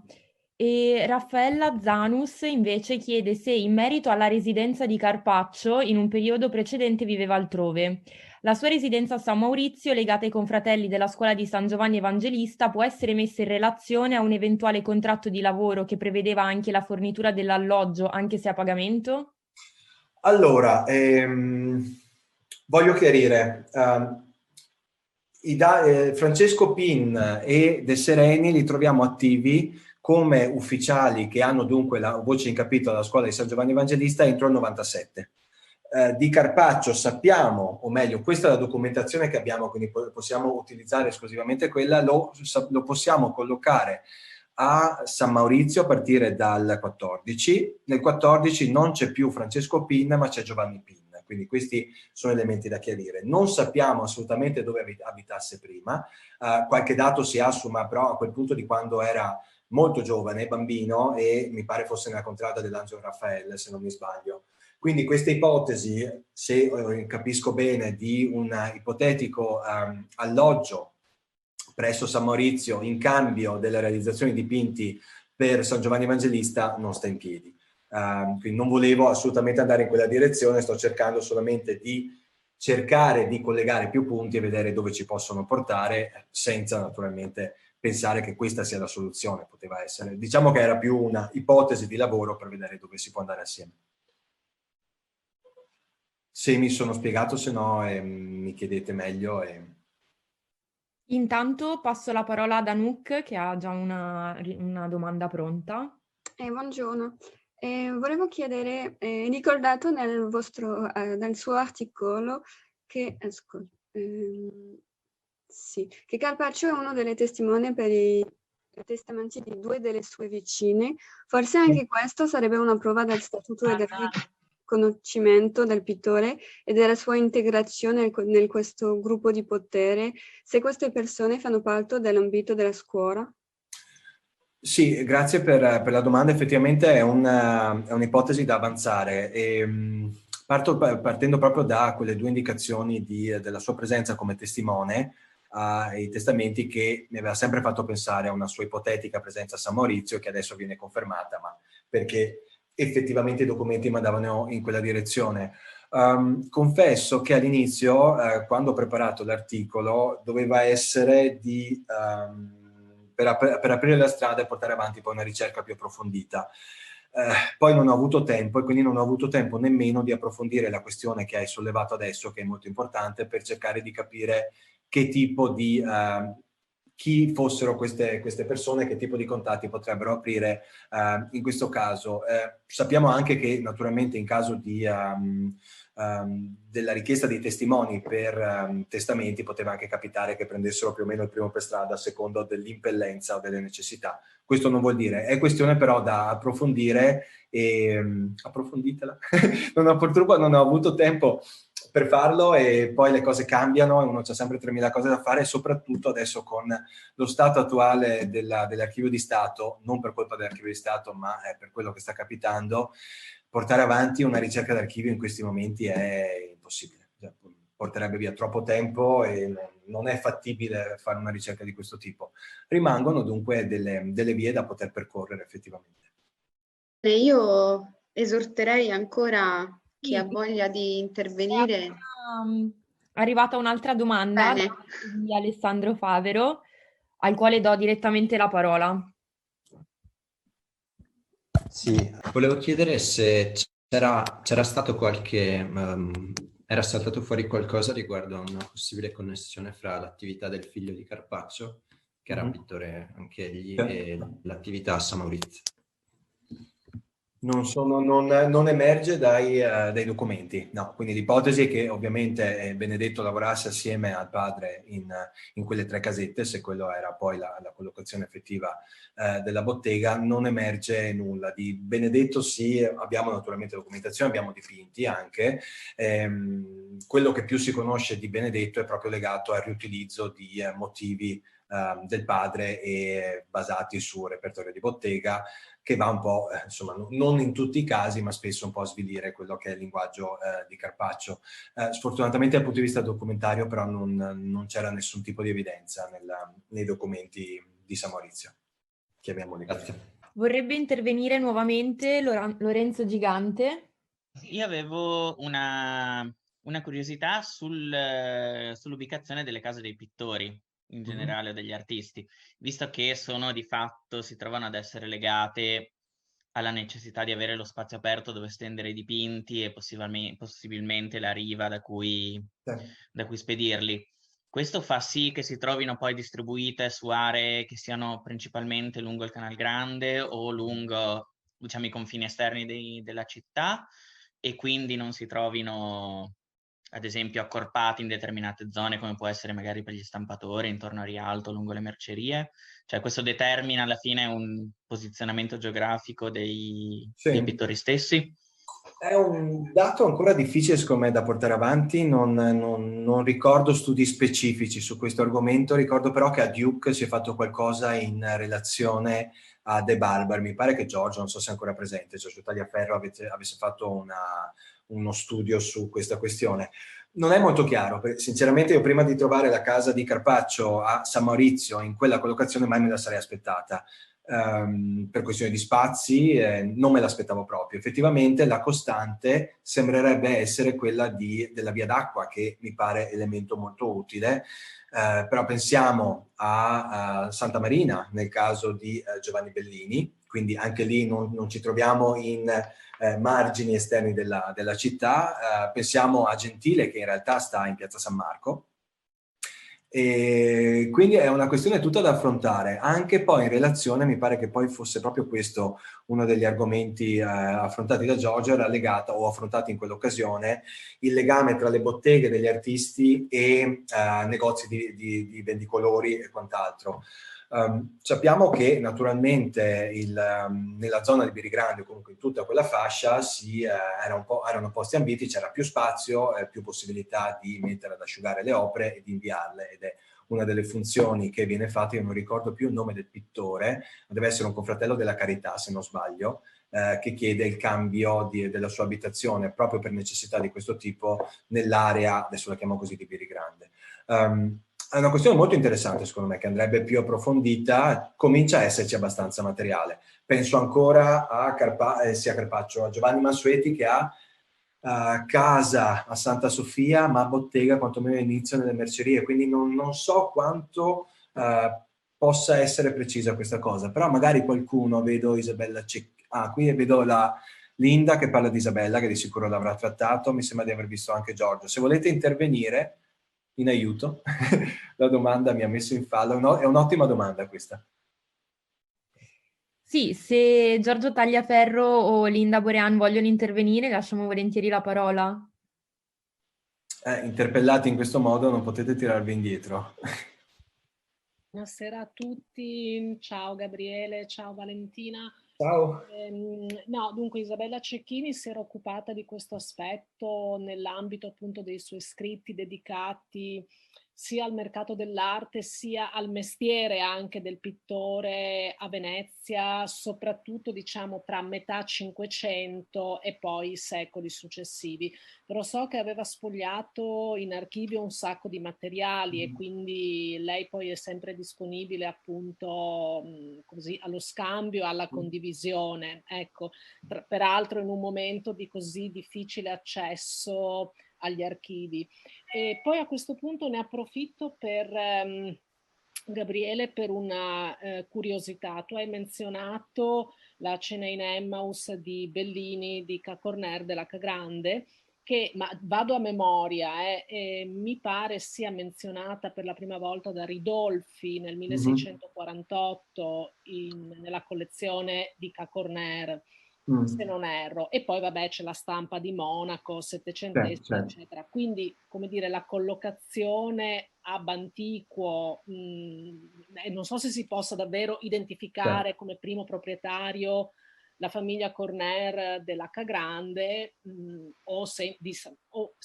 E Raffaella Zanus invece chiede se in merito alla residenza di Carpaccio in un periodo precedente viveva altrove. La sua residenza a San Maurizio, legata ai confratelli della scuola di San Giovanni Evangelista, può essere messa in relazione a un eventuale contratto di lavoro che prevedeva anche la fornitura dell'alloggio, anche se a pagamento? Allora, voglio chiarire, Francesco Pin e De Sereni li troviamo attivi come ufficiali che hanno dunque la voce in capitolo alla scuola di San Giovanni Evangelista entro il 97. Di Carpaccio sappiamo, o meglio, questa è la documentazione che abbiamo, quindi possiamo utilizzare esclusivamente quella, lo possiamo collocare a San Maurizio a partire dal 14. Nel 14 non c'è più Francesco Pin, ma c'è Giovanni Pin. Quindi questi sono elementi da chiarire. Non sappiamo assolutamente dove abitasse prima. Qualche dato si assuma però a quel punto di quando era molto giovane, bambino, e mi pare fosse nella contrada dell'Angelo Raffaele, se non mi sbaglio. Quindi questa ipotesi, se capisco bene, di un ipotetico alloggio presso San Maurizio in cambio delle realizzazioni dipinti per San Giovanni Evangelista non sta in piedi. Quindi non volevo assolutamente andare in quella direzione, sto cercando solamente di cercare di collegare più punti e vedere dove ci possono portare, senza naturalmente pensare che questa sia la soluzione. Poteva essere, diciamo che era più una ipotesi di lavoro per vedere dove si può andare assieme. Se mi sono spiegato, se no mi chiedete meglio. Intanto passo la parola ad Anouk che ha già una domanda pronta. Buongiorno. Volevo chiedere, ricordato nel suo articolo che, che Carpaccio è uno delle testimoni per i testamenti di due delle sue vicine. Forse anche questo sarebbe una prova del statuto riconoscimento del pittore e della sua integrazione nel questo gruppo di potere, se queste persone fanno parte dell'ambito della scuola? Sì, grazie per la domanda. Effettivamente è un'ipotesi da avanzare. Partendo proprio da quelle due indicazioni della sua presenza come testimone ai testamenti, che mi aveva sempre fatto pensare a una sua ipotetica presenza a San Maurizio, che adesso viene confermata, ma perché effettivamente i documenti mandavano in quella direzione. Confesso che all'inizio, quando ho preparato l'articolo, doveva essere per aprire la strada e portare avanti poi una ricerca più approfondita. Poi non ho avuto tempo, e quindi non ho avuto tempo nemmeno di approfondire la questione che hai sollevato adesso, che è molto importante, per cercare di capire che tipo di chi fossero queste persone, che tipo di contatti potrebbero aprire in questo caso. Sappiamo anche che naturalmente in caso della richiesta dei testimoni per testamenti poteva anche capitare che prendessero più o meno il primo per strada a secondo dell'impellenza o delle necessità. Questo non vuol dire, è questione però da approfondire e approfonditela. Purtroppo non ho avuto tempo per farlo, e poi le cose cambiano e uno c'ha sempre 3000 cose da fare, soprattutto adesso con lo stato attuale dell'Archivio di Stato, non per colpa dell'Archivio di Stato, ma per quello che sta capitando. Portare avanti una ricerca d'archivio in questi momenti è impossibile, porterebbe via troppo tempo e non è fattibile fare una ricerca di questo tipo. Rimangono dunque delle vie da poter percorrere effettivamente. Io esorterei ancora chi ha voglia di intervenire. È arrivata un'altra domanda di Alessandro Favero, al quale do direttamente la parola. Sì, volevo chiedere se c'era stato era saltato fuori qualcosa riguardo a una possibile connessione fra l'attività del figlio di Carpaccio, che era pittore anche egli, e l'attività a San Maurizio. Non emerge dai documenti, no. Quindi l'ipotesi è che ovviamente Benedetto lavorasse assieme al padre in quelle 3 casette, se quello era poi la collocazione effettiva della bottega. Non emerge nulla. Di Benedetto sì, abbiamo naturalmente documentazione, abbiamo dipinti anche. Quello che più si conosce di Benedetto è proprio legato al riutilizzo di motivi del padre e basati sul repertorio di bottega, che va un po', insomma, non in tutti i casi, ma spesso un po' a svilire quello che è il linguaggio di Carpaccio. Sfortunatamente dal punto di vista documentario però non c'era nessun tipo di evidenza nei documenti di San Maurizio che abbiamo lì. Grazie. Vorrebbe intervenire nuovamente Lorenzo Gigante. Io avevo una curiosità sull'ubicazione delle case dei pittori in generale, o degli artisti, visto che di fatto si trovano ad essere legate alla necessità di avere lo spazio aperto dove stendere i dipinti e possibilmente la riva da cui spedirli. Questo fa sì che si trovino poi distribuite su aree che siano principalmente lungo il Canal Grande o lungo, diciamo, i confini esterni della città, e quindi non si trovino, ad esempio, accorpati in determinate zone, come può essere magari per gli stampatori intorno a Rialto, lungo le mercerie. Cioè questo determina alla fine un posizionamento geografico dei pittori stessi. È un dato ancora difficile secondo me da portare avanti, non ricordo studi specifici su questo argomento. Ricordo però che a Duke si è fatto qualcosa in relazione a De Barber. Mi pare che Giorgio, non so se è ancora presente, Giorgio Tagliaferro avesse fatto uno studio su questa questione. Non è molto chiaro, sinceramente io prima di trovare la casa di Carpaccio a San Maurizio in quella collocazione mai me la sarei aspettata. Per questioni di spazi non me l'aspettavo proprio. Effettivamente la costante sembrerebbe essere quella della via d'acqua, che mi pare elemento molto utile, però pensiamo a Santa Marina nel caso di Giovanni Bellini, quindi anche lì non ci troviamo in margini esterni della città. Pensiamo a Gentile, che in realtà sta in piazza San Marco. E quindi è una questione tutta da affrontare, anche poi in relazione, mi pare che poi fosse proprio questo uno degli argomenti affrontati da Giorgio, era legato, o affrontati in quell'occasione, il legame tra le botteghe degli artisti e negozi di vendicolori e quant'altro. Sappiamo che naturalmente nella zona di Birigrande, o comunque in tutta quella fascia, erano posti ambiti, c'era più spazio, più possibilità di mettere ad asciugare le opere e di inviarle, ed è una delle funzioni che viene fatta. Io non ricordo più il nome del pittore, ma deve essere un confratello della Carità, se non sbaglio, che chiede il cambio della sua abitazione proprio per necessità di questo tipo nell'area, adesso la chiamo così, di Birigrande. È una questione molto interessante, secondo me, che andrebbe più approfondita. Comincia a esserci abbastanza materiale. Penso ancora a Carpaccio, a Giovanni Mansueti, che ha casa a Santa Sofia, ma bottega quantomeno all'inizio nelle mercerie, quindi non so quanto possa essere precisa questa cosa, però magari qualcuno, vedo Isabella qui vedo la Linda che parla di Isabella, che di sicuro l'avrà trattato, mi sembra di aver visto anche Giorgio. Se volete intervenire in aiuto, la domanda mi ha messo in fallo, è un'ottima domanda questa. Sì, se Giorgio Tagliaferro o Linda Borean vogliono intervenire, lasciamo volentieri la parola. Interpellati in questo modo non potete tirarvi indietro. Buonasera a tutti, ciao Gabriele, ciao Valentina. Ciao. No, dunque Isabella Cecchini si era occupata di questo aspetto nell'ambito appunto dei suoi scritti dedicati sia al mercato dell'arte sia al mestiere anche del pittore a Venezia, soprattutto diciamo tra metà Cinquecento e poi i secoli successivi. Però so che aveva spogliato in archivio un sacco di materiali e quindi lei poi è sempre disponibile appunto così allo scambio, alla condivisione. Ecco, peraltro in un momento di così difficile accesso agli archivi. E poi a questo punto ne approfitto per Gabriele per una curiosità. Tu hai menzionato la cena in Emmaus di Bellini, di Ca' Corner della Ca' Grande, che, ma vado a memoria, mi pare sia menzionata per la prima volta da Ridolfi nel 1648 nella collezione di Ca' Corner, se non erro, e poi vabbè c'è la stampa di Monaco, settecentesca, eccetera. Quindi, come dire, la collocazione ab antiquo, non so se si possa davvero identificare come primo proprietario la famiglia Corner della Ca' Grande, o se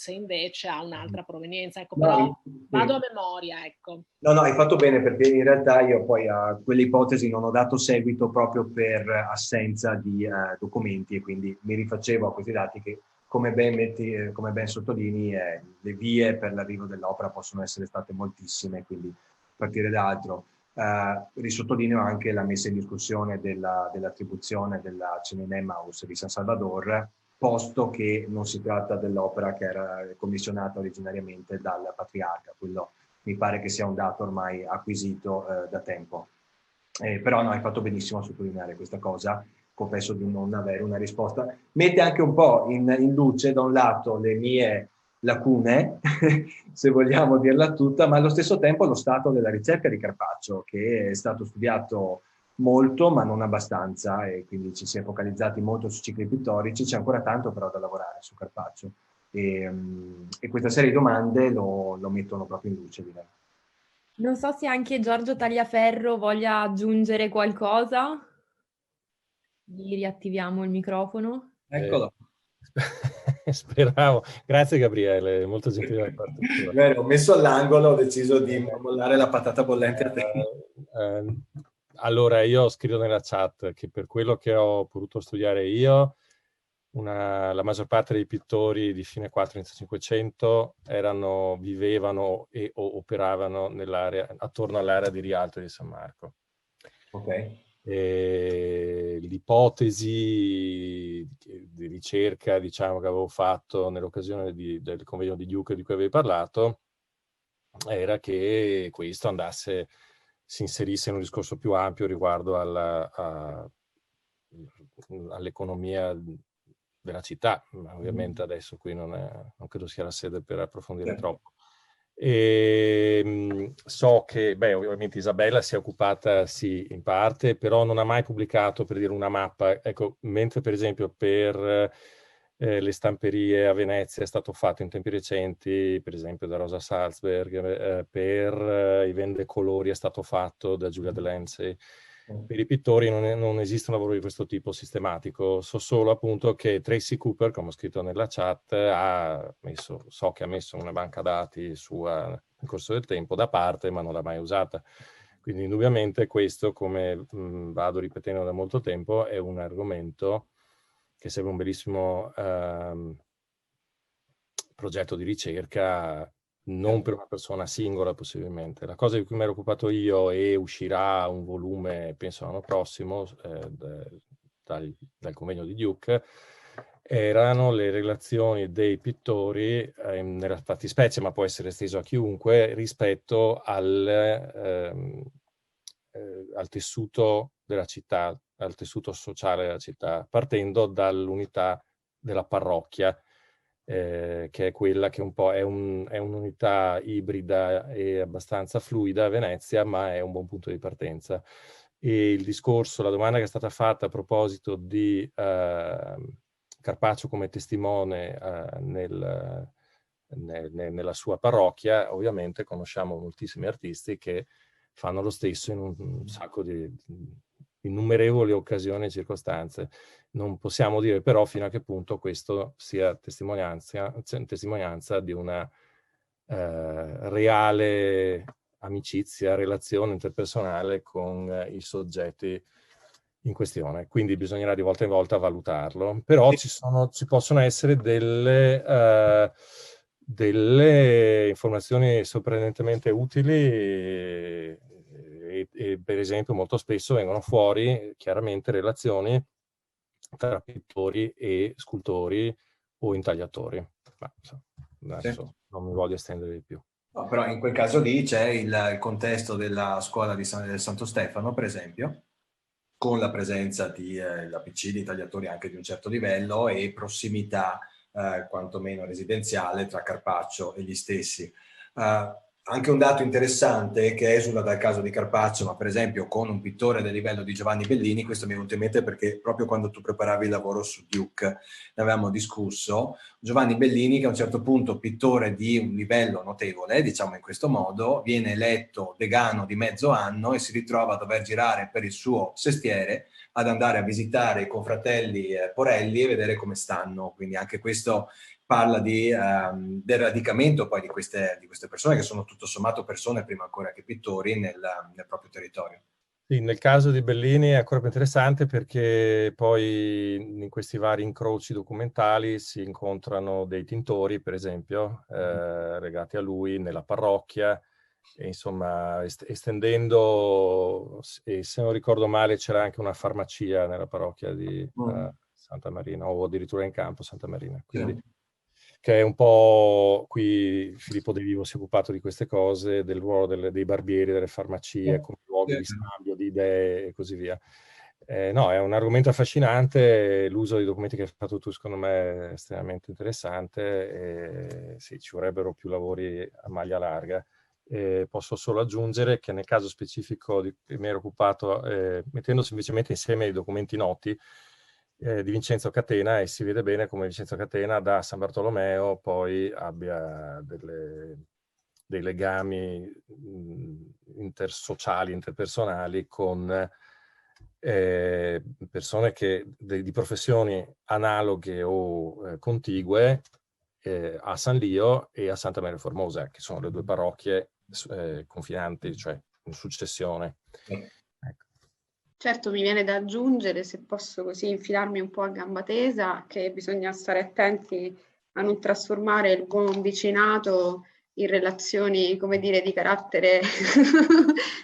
invece ha un'altra provenienza. Ecco, no, però vado a memoria, ecco. No, hai fatto bene, perché in realtà io poi a quelle ipotesi non ho dato seguito proprio per assenza di documenti, e quindi mi rifacevo a questi dati che, come ben sottolinei, le vie per l'arrivo dell'opera possono essere state moltissime, quindi partire da altro. Risottolineo anche la messa in discussione dell'attribuzione della cena in Emmaus di San Salvador, posto che non si tratta dell'opera che era commissionata originariamente dal patriarca. Quello mi pare che sia un dato ormai acquisito da tempo. Però no, hai fatto benissimo a sottolineare questa cosa. Confesso di non avere una risposta. Mette anche un po' in luce, da un lato, le mie lacune, se vogliamo dirla tutta, ma allo stesso tempo lo stato della ricerca di Carpaccio, che è stato studiato molto, ma non abbastanza, e quindi ci si è focalizzati molto su cicli pittorici. C'è ancora tanto però da lavorare su Carpaccio, e questa serie di domande lo mettono proprio in luce, direi. Non so se anche Giorgio Tagliaferro voglia aggiungere qualcosa. Gli riattiviamo il microfono. Eccolo. Speravo. Grazie Gabriele, molto gentile da parte tua. Bene, ho messo all'angolo, ho deciso di mollare la patata bollente a te. Allora, io scrivo nella chat che per quello che ho potuto studiare io, la maggior parte dei pittori di fine 4 inizio 500 vivevano e o operavano attorno all'area di Rialto di San Marco. Ok. L'ipotesi di ricerca, diciamo, che avevo fatto nell'occasione del convegno di Duke di cui avevi parlato era che questo si inserisse in un discorso più ampio riguardo all'economia della città, ma ovviamente adesso qui non credo sia la sede per approfondire troppo. E so che, ovviamente Isabella si è occupata, sì, in parte, però non ha mai pubblicato, per dire, una mappa. Ecco, mentre per esempio per le stamperie a Venezia è stato fatto in tempi recenti, per esempio da Rosa Salzberg, per i vendecolori è stato fatto da Giulia Delancey. Per i pittori non esiste un lavoro di questo tipo sistematico, so solo appunto che Tracy Cooper, come ho scritto nella chat, so che ha messo una banca dati sua nel corso del tempo da parte, ma non l'ha mai usata. Quindi indubbiamente questo, come vado ripetendo da molto tempo, è un argomento che serve un bellissimo progetto di ricerca, non per una persona singola possibilmente. La cosa di cui mi ero occupato io, e uscirà un volume, penso l'anno prossimo, dal convegno di Duke, erano le relazioni dei pittori, nella fattispecie, ma può essere esteso a chiunque, rispetto al tessuto della città, al tessuto sociale della città, partendo dall'unità della parrocchia, che è quella che un po' è un'unità ibrida e abbastanza fluida a Venezia, ma è un buon punto di partenza. E il discorso, la domanda che è stata fatta a proposito di Carpaccio come testimone nella sua parrocchia, ovviamente conosciamo moltissimi artisti che fanno lo stesso in un sacco di innumerevoli occasioni e circostanze. Non possiamo dire però fino a che punto questo sia testimonianza di una reale amicizia, relazione interpersonale con i soggetti in questione. Quindi bisognerà di volta in volta valutarlo. Però ci possono essere delle informazioni sorprendentemente utili e per esempio molto spesso vengono fuori chiaramente relazioni tra pittori e scultori o intagliatori. Ma adesso non mi voglio estendere di più. No, però in quel caso lì c'è il contesto della scuola del Santo Stefano, per esempio, con la presenza di APC, di intagliatori anche di un certo livello e prossimità quantomeno residenziale tra Carpaccio e gli stessi. Anche un dato interessante che esula dal caso di Carpaccio, ma per esempio con un pittore del livello di Giovanni Bellini, questo mi è venuto in mente perché proprio quando tu preparavi il lavoro su Duke ne avevamo discusso, Giovanni Bellini che a un certo punto pittore di un livello notevole, diciamo in questo modo, viene eletto decano di mezzo anno e si ritrova a dover girare per il suo sestiere ad andare a visitare i confratelli Porelli e vedere come stanno, quindi anche questo parla del radicamento poi di queste persone che sono tutto sommato persone prima ancora che pittori nel proprio territorio. Sì, nel caso di Bellini è ancora più interessante perché poi in questi vari incroci documentali si incontrano dei tintori, per esempio, legati a lui nella parrocchia, e insomma estendendo, e se non ricordo male c'era anche una farmacia nella parrocchia di Santa Marina, o addirittura in campo Santa Marina, quindi che è un po', qui Filippo De Vivo si è occupato di queste cose, del ruolo dei barbieri, delle farmacie, come luoghi di scambio di idee e così via. No, è un argomento affascinante, l'uso dei documenti che hai fatto tu secondo me è estremamente interessante, e sì, ci vorrebbero più lavori a maglia larga. Posso solo aggiungere che nel caso specifico di cui mi ero occupato, mettendo semplicemente insieme i documenti noti di Vincenzo Catena, e si vede bene come Vincenzo Catena da San Bartolomeo poi abbia dei legami intersociali, interpersonali con persone di professioni analoghe o contigue a San Lio e a Santa Maria Formosa, che sono le due parrocchie confinanti, cioè in successione. Certo, mi viene da aggiungere, se posso così infilarmi un po' a gamba tesa, che bisogna stare attenti a non trasformare il buon vicinato in relazioni, come dire, di carattere,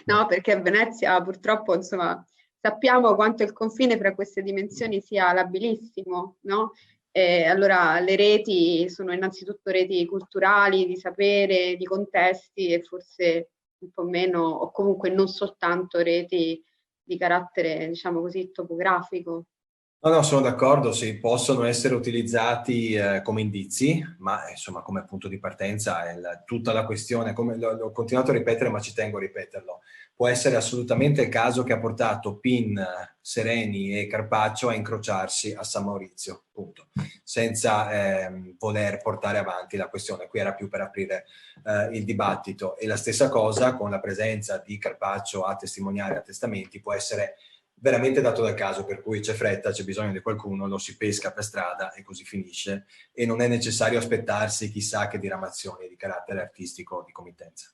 no, perché a Venezia purtroppo, insomma, sappiamo quanto il confine fra queste dimensioni sia labilissimo, no? Allora le reti sono innanzitutto reti culturali, di sapere, di contesti, e forse un po' meno, o comunque non soltanto reti di carattere, diciamo così, topografico. No, sono d'accordo, sì, possono essere utilizzati come indizi, ma insomma come punto di partenza è tutta la questione, come l'ho continuato a ripetere ma ci tengo a ripeterlo. può essere assolutamente il caso che ha portato Pin, Sereni e Carpaccio a incrociarsi a San Maurizio, punto, senza voler portare avanti la questione. Qui era più per aprire il dibattito, e la stessa cosa con la presenza di Carpaccio a testimoniare attestamenti può essere veramente dato dal caso, per cui c'è fretta, c'è bisogno di qualcuno, lo si pesca per strada e così finisce, e non è necessario aspettarsi chissà che diramazioni di carattere artistico o di committenza.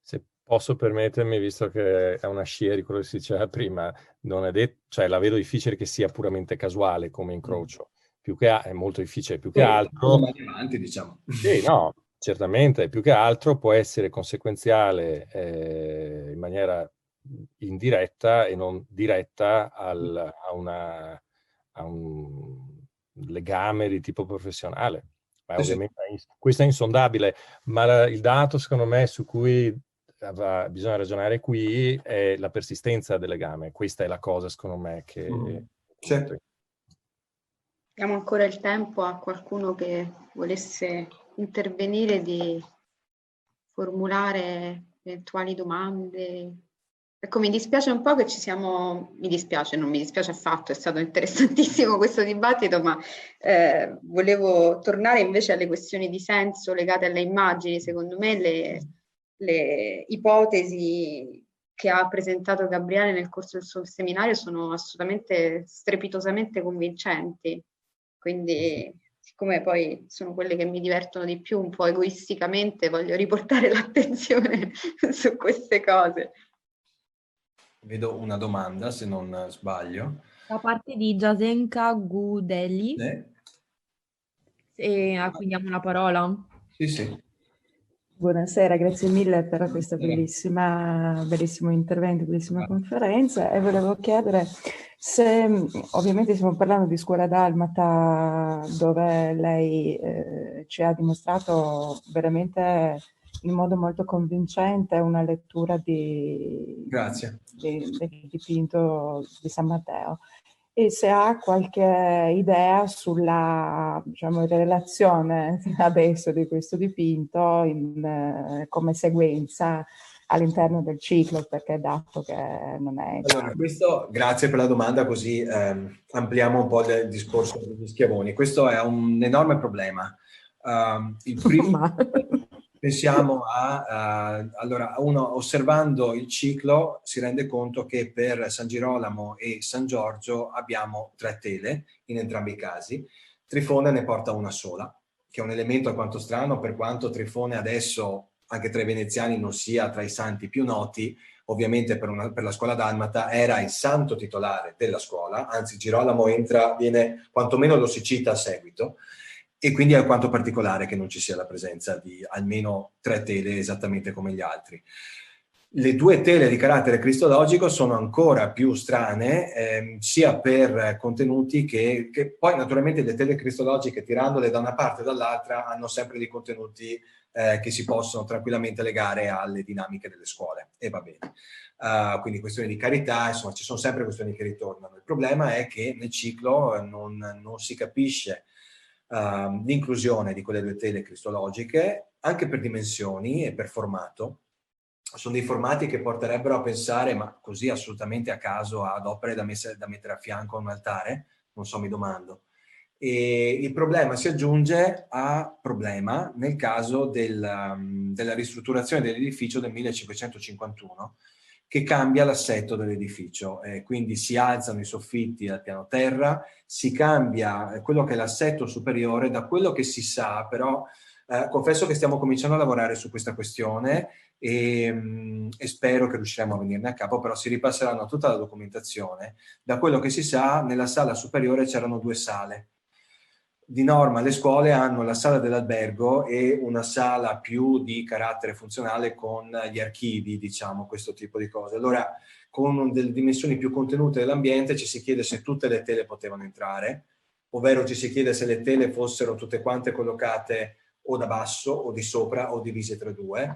Se posso permettermi, visto che è una scia di quello che si diceva prima, non è detto, cioè la vedo difficile che sia puramente casuale come incrocio, più che è molto difficile, più che altro... avanti, diciamo. Sì, no, certamente, più che altro può essere conseguenziale in maniera indiretta e non diretta a un legame di tipo professionale. Ma ovviamente questo è insondabile, ma il dato secondo me su cui bisogna ragionare qui è la persistenza del legame. Questa è la cosa secondo me che... Certo. Diamo ancora il tempo a qualcuno che volesse intervenire di formulare eventuali domande. Ecco, mi dispiace un po' che ci siamo, non mi dispiace affatto, è stato interessantissimo questo dibattito, ma volevo tornare invece alle questioni di senso legate alle immagini. Secondo me le ipotesi che ha presentato Gabriele nel corso del suo seminario sono assolutamente strepitosamente convincenti, quindi siccome poi sono quelle che mi divertono di più, un po' egoisticamente voglio riportare l'attenzione su queste cose. Vedo una domanda, se non sbaglio. Da parte di Jasenka Gudeli. E a cui diamo la parola. Sì, sì. Buonasera, grazie mille per questo bellissimo intervento, bellissima conferenza, e volevo chiedere se, ovviamente stiamo parlando di Scuola Dalmata, dove lei ci ha dimostrato veramente in modo molto convincente una lettura del dipinto di San Matteo, e se ha qualche idea sulla, diciamo, relazione adesso di questo dipinto come sequenza all'interno del ciclo, perché dato che non è... Allora, grazie per la domanda, così ampliamo un po' il discorso degli schiavoni. Questo è un enorme problema. Il primo... Pensiamo allora, uno osservando il ciclo si rende conto che per San Girolamo e San Giorgio abbiamo 3 tele in entrambi i casi. Trifone ne porta una sola, che è un elemento alquanto strano, per quanto Trifone adesso, anche tra i veneziani, non sia tra i santi più noti. Ovviamente per la scuola dalmata era il santo titolare della scuola, anzi Girolamo viene, quantomeno lo si cita a seguito. E quindi è alquanto particolare che non ci sia la presenza di almeno 3 tele esattamente come gli altri. Le 2 tele di carattere cristologico sono ancora più strane, sia per contenuti che poi naturalmente le tele cristologiche, tirandole da una parte e dall'altra, hanno sempre dei contenuti che si possono tranquillamente legare alle dinamiche delle scuole, e va bene. Quindi questioni di carità, insomma ci sono sempre questioni che ritornano. Il problema è che nel ciclo non si capisce l'inclusione di quelle 2 tele cristologiche, anche per dimensioni e per formato. Sono dei formati che porterebbero a pensare, ma così assolutamente a caso, ad opere da mettere a fianco a un altare? Non so, mi domando. E il problema si aggiunge a problema nel caso della ristrutturazione dell'edificio del 1551, che cambia l'assetto dell'edificio, quindi si alzano i soffitti al piano terra, si cambia quello che è l'assetto superiore. Da quello che si sa, però, confesso che stiamo cominciando a lavorare su questa questione e spero che riusciremo a venirne a capo, però si ripasseranno tutta la documentazione. Da quello che si sa, nella sala superiore c'erano 2 sale. Di norma le scuole hanno la sala dell'albergo e una sala più di carattere funzionale con gli archivi, diciamo, questo tipo di cose. Allora, con delle dimensioni più contenute dell'ambiente ci si chiede se tutte le tele potevano entrare, ovvero ci si chiede se le tele fossero tutte quante collocate o da basso o di sopra o divise tra 2.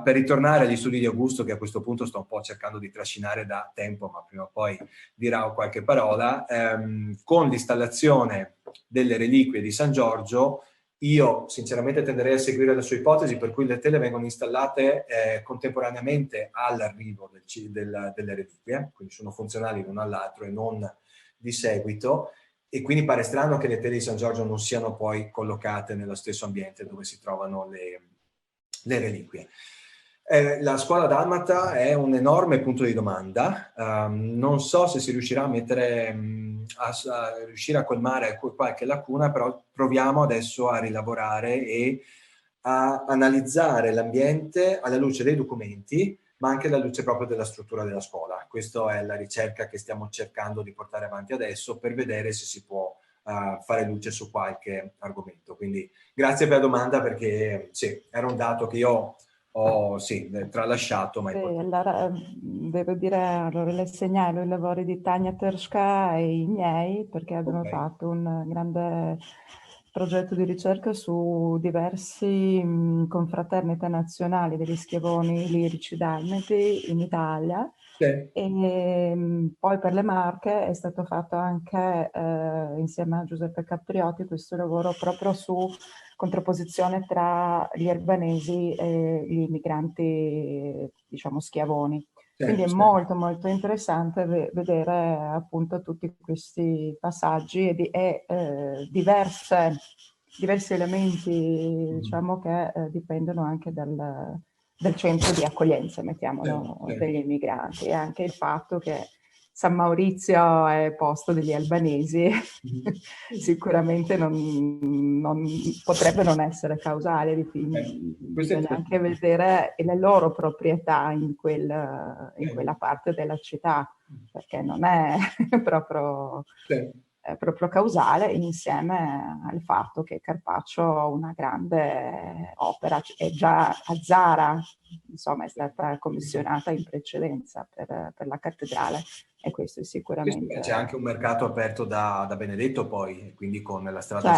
Per ritornare agli studi di Augusto, che a questo punto sto un po' cercando di trascinare da tempo, ma prima o poi dirò qualche parola, con l'installazione delle reliquie di San Giorgio Io sinceramente tenderei a seguire la sua ipotesi, per cui le tele vengono installate contemporaneamente all'arrivo delle reliquie, quindi sono funzionali l'uno all'altro e non di seguito, e quindi pare strano che le tele di San Giorgio non siano poi collocate nello stesso ambiente dove si trovano le reliquie. La scuola dalmata è un enorme punto di domanda. Non so se si riuscirà a mettere, a riuscire a colmare qualche lacuna, però proviamo adesso a rilavorare e a analizzare l'ambiente alla luce dei documenti, ma anche alla luce proprio della struttura della scuola. Questa è la ricerca che stiamo cercando di portare avanti adesso per vedere se si può fare luce su qualche argomento. Quindi grazie per la domanda, perché sì, era un dato che io ho tralasciato. Ma allora, devo dire, allora le segnalo i lavori di Tania Terška e i miei, perché abbiamo fatto un grande progetto di ricerca su diversi confraternite nazionali degli schiavoni lirici dalmati in Italia. Sì. E poi per le Marche è stato fatto anche insieme a Giuseppe Capriotti questo lavoro proprio su contrapposizione tra gli albanesi e gli immigranti, diciamo, schiavoni. Quindi è molto molto interessante vedere appunto tutti questi passaggi e diversi elementi, diciamo, che dipendono anche dal centro di accoglienza, mettiamolo, degli immigranti, e anche il fatto che San Maurizio è posto degli albanesi, sicuramente non potrebbe non essere causale, bisogna anche vedere le loro proprietà in quella parte della città, perché non è proprio causale, insieme al fatto che Carpaccio ha una grande opera, è già a Zara, insomma, è stata commissionata in precedenza per la cattedrale, e questo è sicuramente... C'è anche un mercato aperto da Benedetto poi, quindi con la strada...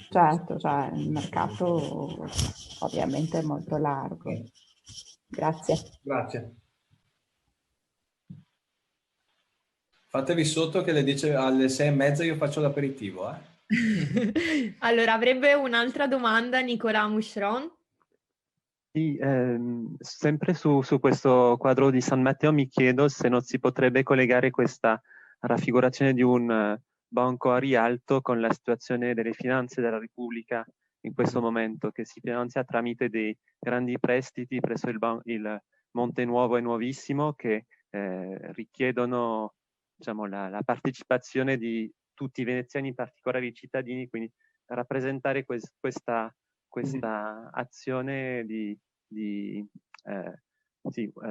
Certo, cioè il mercato ovviamente è molto largo. Grazie. Grazie. Fatevi sotto che le 10 alle 6:30 io faccio l'aperitivo. Allora, avrebbe un'altra domanda Nicola Muschron? Sì, sempre su questo quadro di San Matteo mi chiedo se non si potrebbe collegare questa raffigurazione di un banco a Rialto con la situazione delle finanze della Repubblica in questo momento, che si finanzia tramite dei grandi prestiti presso il Monte Nuovo e Nuovissimo, che richiedono, diciamo, la partecipazione di tutti i veneziani, in particolare i cittadini, quindi rappresentare questa azione di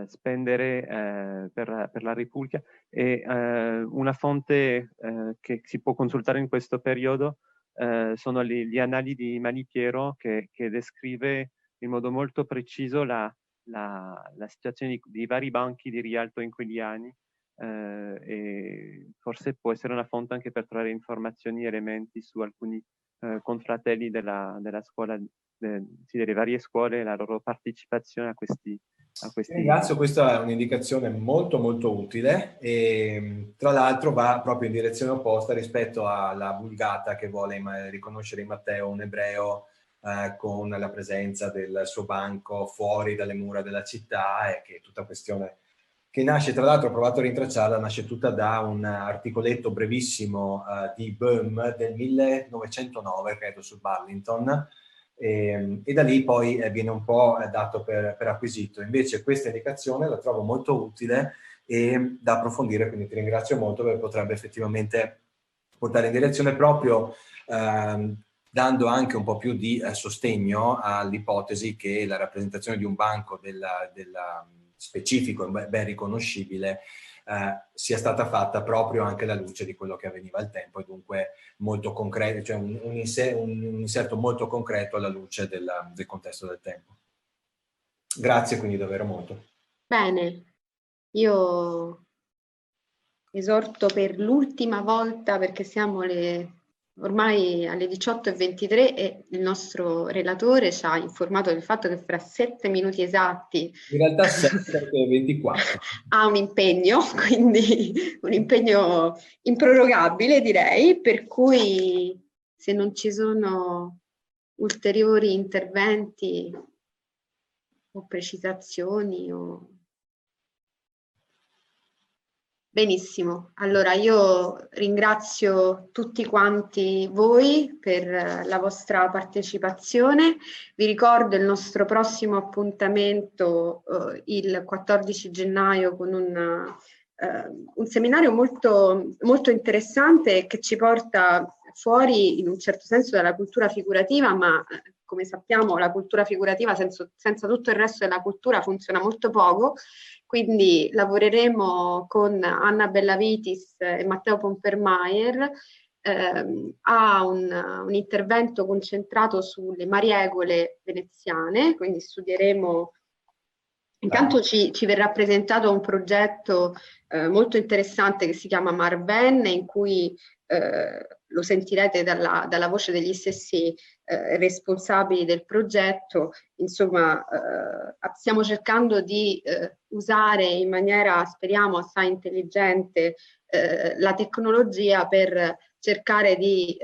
spendere per la Repubblica. E una fonte che si può consultare in questo periodo sono gli annali di Malipiero, che descrive in modo molto preciso la situazione di vari banchi di Rialto in quegli anni, e forse può essere una fonte anche per trovare informazioni e elementi su alcuni confratelli della scuola, delle varie scuole, la loro partecipazione a questi... Ringrazio, questa è un'indicazione molto molto utile, e tra l'altro va proprio in direzione opposta rispetto alla vulgata che vuole riconoscere in Matteo un ebreo con la presenza del suo banco fuori dalle mura della città, e che è tutta questione che nasce, tra l'altro ho provato a rintracciarla, nasce tutta da un articoletto brevissimo di Böhm del 1909, credo, su Burlington, e da lì poi viene un po' dato per acquisito. Invece questa indicazione la trovo molto utile e da approfondire, quindi ti ringrazio molto, perché potrebbe effettivamente portare in direzione proprio dando anche un po' più di sostegno all'ipotesi che la rappresentazione di un banco della specifico e ben riconoscibile sia stata fatta proprio anche alla luce di quello che avveniva al tempo, e dunque molto concreto, cioè un inserto molto concreto alla luce del contesto del tempo. Grazie quindi davvero molto. Bene, io esorto per l'ultima volta, perché siamo ormai alle 18:23 e il nostro relatore ci ha informato del fatto che fra 7 minuti esatti, in realtà 7:24, ha un impegno, quindi un impegno improrogabile, direi, per cui se non ci sono ulteriori interventi o precisazioni o... Benissimo, allora io ringrazio tutti quanti voi per la vostra partecipazione. Vi ricordo il nostro prossimo appuntamento il 14 gennaio con un seminario molto interessante che ci porta fuori in un certo senso dalla cultura figurativa, ma come sappiamo la cultura figurativa senza tutto il resto della cultura funziona molto poco. Quindi lavoreremo con Anna Bellavitis e Matteo Pompermayer a un intervento concentrato sulle mariegole veneziane, quindi studieremo, intanto ci verrà presentato un progetto molto interessante che si chiama Marven, in cui lo sentirete dalla voce degli stessi responsabili del progetto. Insomma, stiamo cercando di usare in maniera, speriamo, assai intelligente la tecnologia per cercare di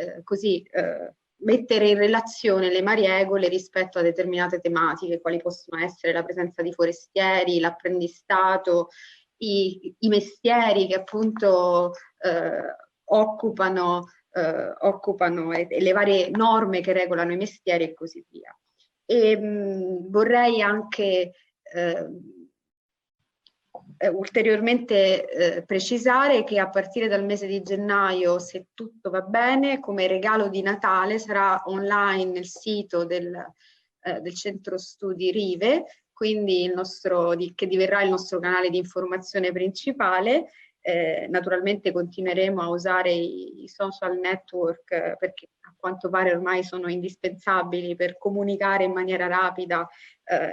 mettere in relazione le mariegole rispetto a determinate tematiche, quali possono essere la presenza di forestieri, l'apprendistato, i mestieri che appunto occupano e le varie norme che regolano i mestieri e così via. E vorrei anche ulteriormente precisare che a partire dal mese di gennaio, se tutto va bene, come regalo di Natale sarà online il sito del Centro Studi Rive, quindi che diverrà il nostro canale di informazione principale. Naturalmente continueremo a usare i social network perché a quanto pare ormai sono indispensabili per comunicare in maniera rapida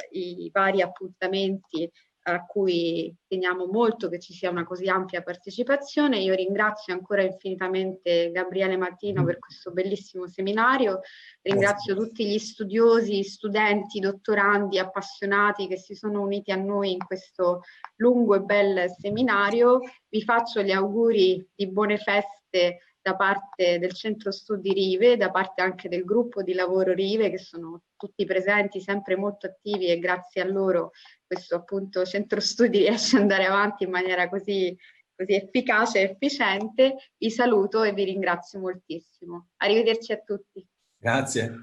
i vari appuntamenti a cui teniamo molto che ci sia una così ampia partecipazione. Io ringrazio ancora infinitamente Gabriele Martino per questo bellissimo seminario, ringrazio tutti gli studiosi, studenti, dottorandi, appassionati che si sono uniti a noi in questo lungo e bel seminario. Vi faccio gli auguri di buone feste da parte del Centro Studi Rive, da parte anche del gruppo di lavoro Rive, che sono tutti presenti, sempre molto attivi, e grazie a loro questo appunto Centro Studi riesce ad andare avanti in maniera così efficace e efficiente. Vi saluto e vi ringrazio moltissimo. Arrivederci a tutti. Grazie.